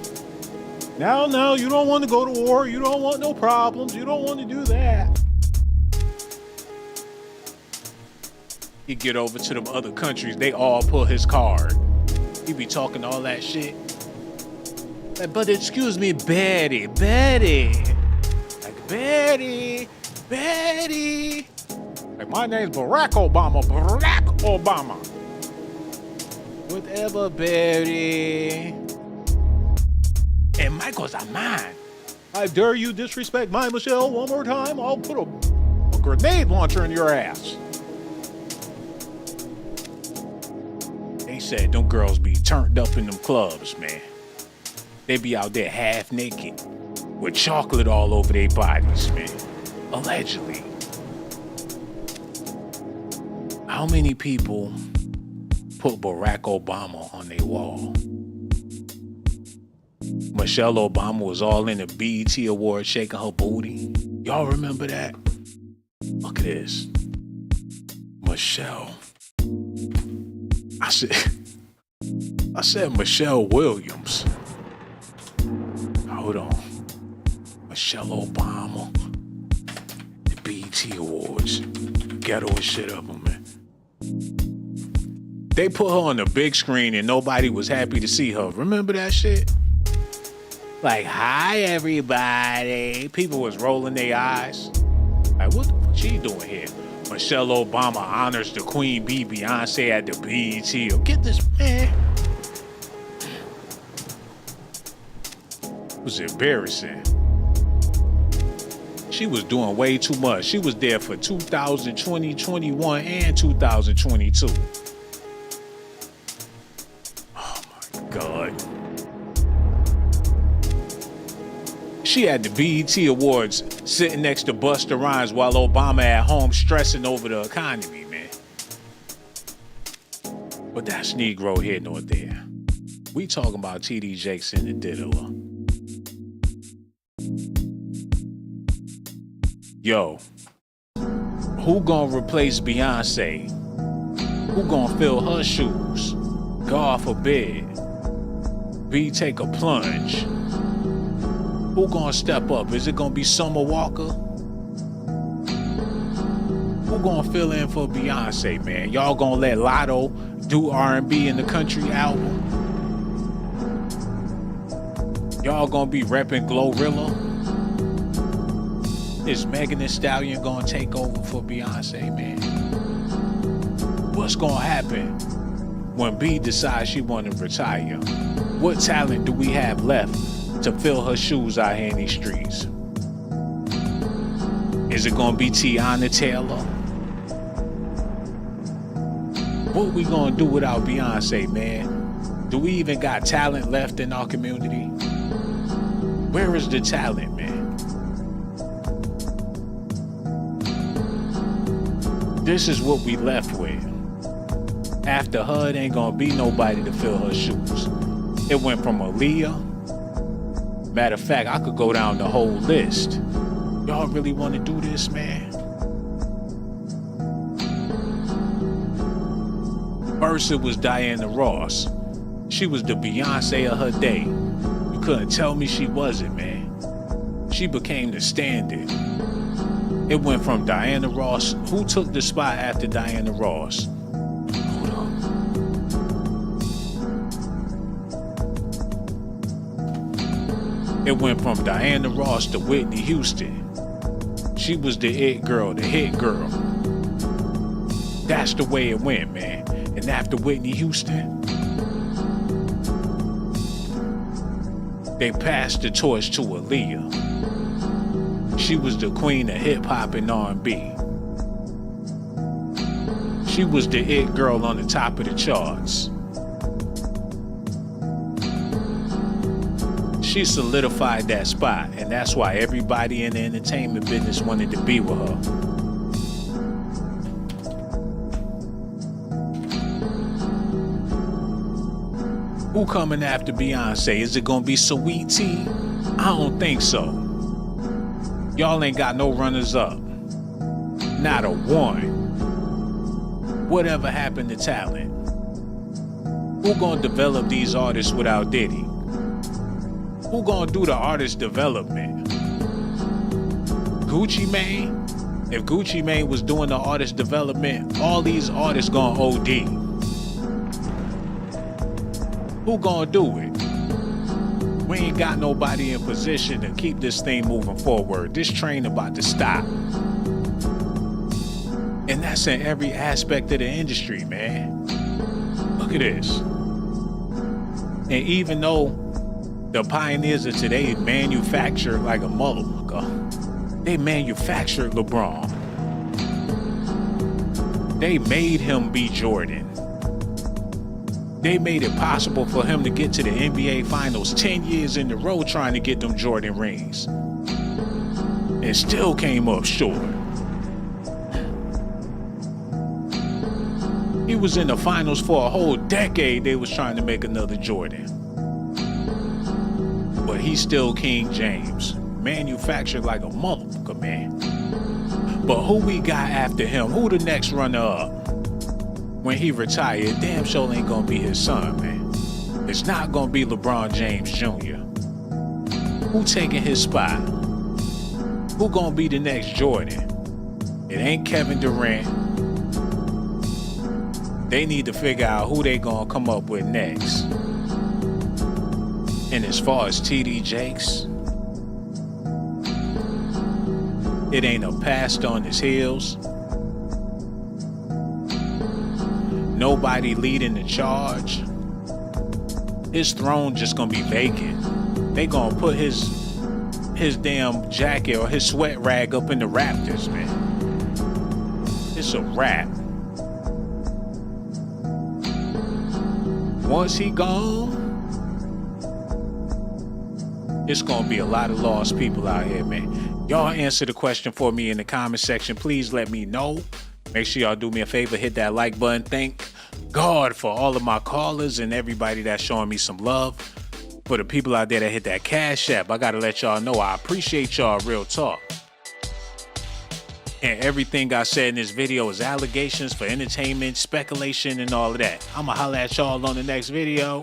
No, you don't want to go to war. You don't want no problems. You don't want to do that. He get over to them other countries, they all pull his card. He be talking all that shit. Like, but excuse me, Betty. Like, Betty. Like, my name's Barack Obama. Whatever, Betty. And Michael's a man. I dare you disrespect my Michelle one more time, I'll put a grenade launcher in your ass. They said them girls be turned up in them clubs, man. They be out there half naked with chocolate all over their bodies, man. Allegedly. How many people put Barack Obama on their wall? Michelle Obama was all in the BET Award shaking her booty. Y'all remember that? Look at this. Michelle. I said Michelle Williams. Hold on. Michelle Obama, the BET Awards, ghetto shit of them, man. They put her on the big screen and nobody was happy to see her. Remember that shit? Like, hi everybody. People was rolling their eyes. Like, what the fuck she doing here? Michelle Obama honors the Queen Bee, Beyonce at the BET. Oh, get this, man. It was embarrassing. She was doing way too much. She was there for 2020, 21, and 2022. Oh my God. She had the BET Awards sitting next to Busta Rhymes while Obama at home stressing over the economy, man. But that's Negro here nor there. We talking about TD Jakes and the Diddler. Yo, who gonna replace Beyonce? Who gonna fill her shoes? God forbid. B take a plunge. Who gonna step up? Is it gonna be Summer Walker? Who gonna fill in for Beyonce, man? Y'all gonna let Lotto do R&B in the country album? Y'all gonna be repping Glorilla? Is Megan Thee Stallion gonna take over for Beyonce, man? What's gonna happen when B decides she wanna retire? What talent do we have left to fill her shoes out here in these streets? Is it gonna be Tiana Taylor? What we gonna do without Beyonce, man? Do we even got talent left in our community? Where is the talent, man? This is what we left with. After her, it ain't gonna be nobody to fill her shoes. It went from Aaliyah. Matter of fact, I could go down the whole list. Y'all really want to do this, man? First, it was Diana Ross. She was the Beyonce of her day. You couldn't tell me she wasn't, man. She became the standard. It went from Diana Ross. Who took the spot after Diana Ross? Hold on. It went from Diana Ross to Whitney Houston. She was the it girl, the hit girl. That's the way it went, man. And after Whitney Houston, they passed the torch to Aaliyah. She was the queen of hip-hop and R&B. She was the it girl on the top of the charts. She solidified that spot, and that's why everybody in the entertainment business wanted to be with her. Who coming after Beyonce? Is it gonna be Sweet Tea? I don't think so. Y'all ain't got no runners up. Not a one. Whatever happened to talent? Who gonna develop these artists without Diddy? Who gonna do the artist development? Gucci Mane? If Gucci Mane was doing the artist development, all these artists gonna OD. Who gonna do it? We ain't got nobody in position to keep this thing moving forward. This train about to stop. And that's in every aspect of the industry, man. Look at this. And even though the pioneers of today manufacture like a motherfucker, they manufactured LeBron. They made him be Jordan. They made it possible for him to get to the NBA Finals 10 years in a row trying to get them Jordan rings. And still came up short. He was in the finals for a whole decade. They was trying to make another Jordan. But he's still King James. Manufactured like a motherfucker, man. But who we got after him? Who the next runner-up? When he retired, damn sure ain't gonna be his son, man. It's not gonna be LeBron James Jr. Who taking his spot? Who gonna be the next Jordan? It ain't Kevin Durant. They need to figure out who they gonna come up with next. And as far as TD Jakes, it ain't a pastor on his heels. Nobody leading the charge. His throne just gonna be vacant. They gonna put his damn jacket or his sweat rag up in the rafters, man. It's a wrap. Once he gone, it's gonna be a lot of lost people out here, man. Y'all answer the question for me in the comment section. Please let me know. Make sure y'all do me a favor, hit that like button. Thank God for all of my callers and everybody that's showing me some love. For the people out there that hit that Cash App, I gotta let y'all know I appreciate y'all, real talk. And everything I said in this video is allegations for entertainment, speculation, and all of that. I'ma holla at y'all on the next video.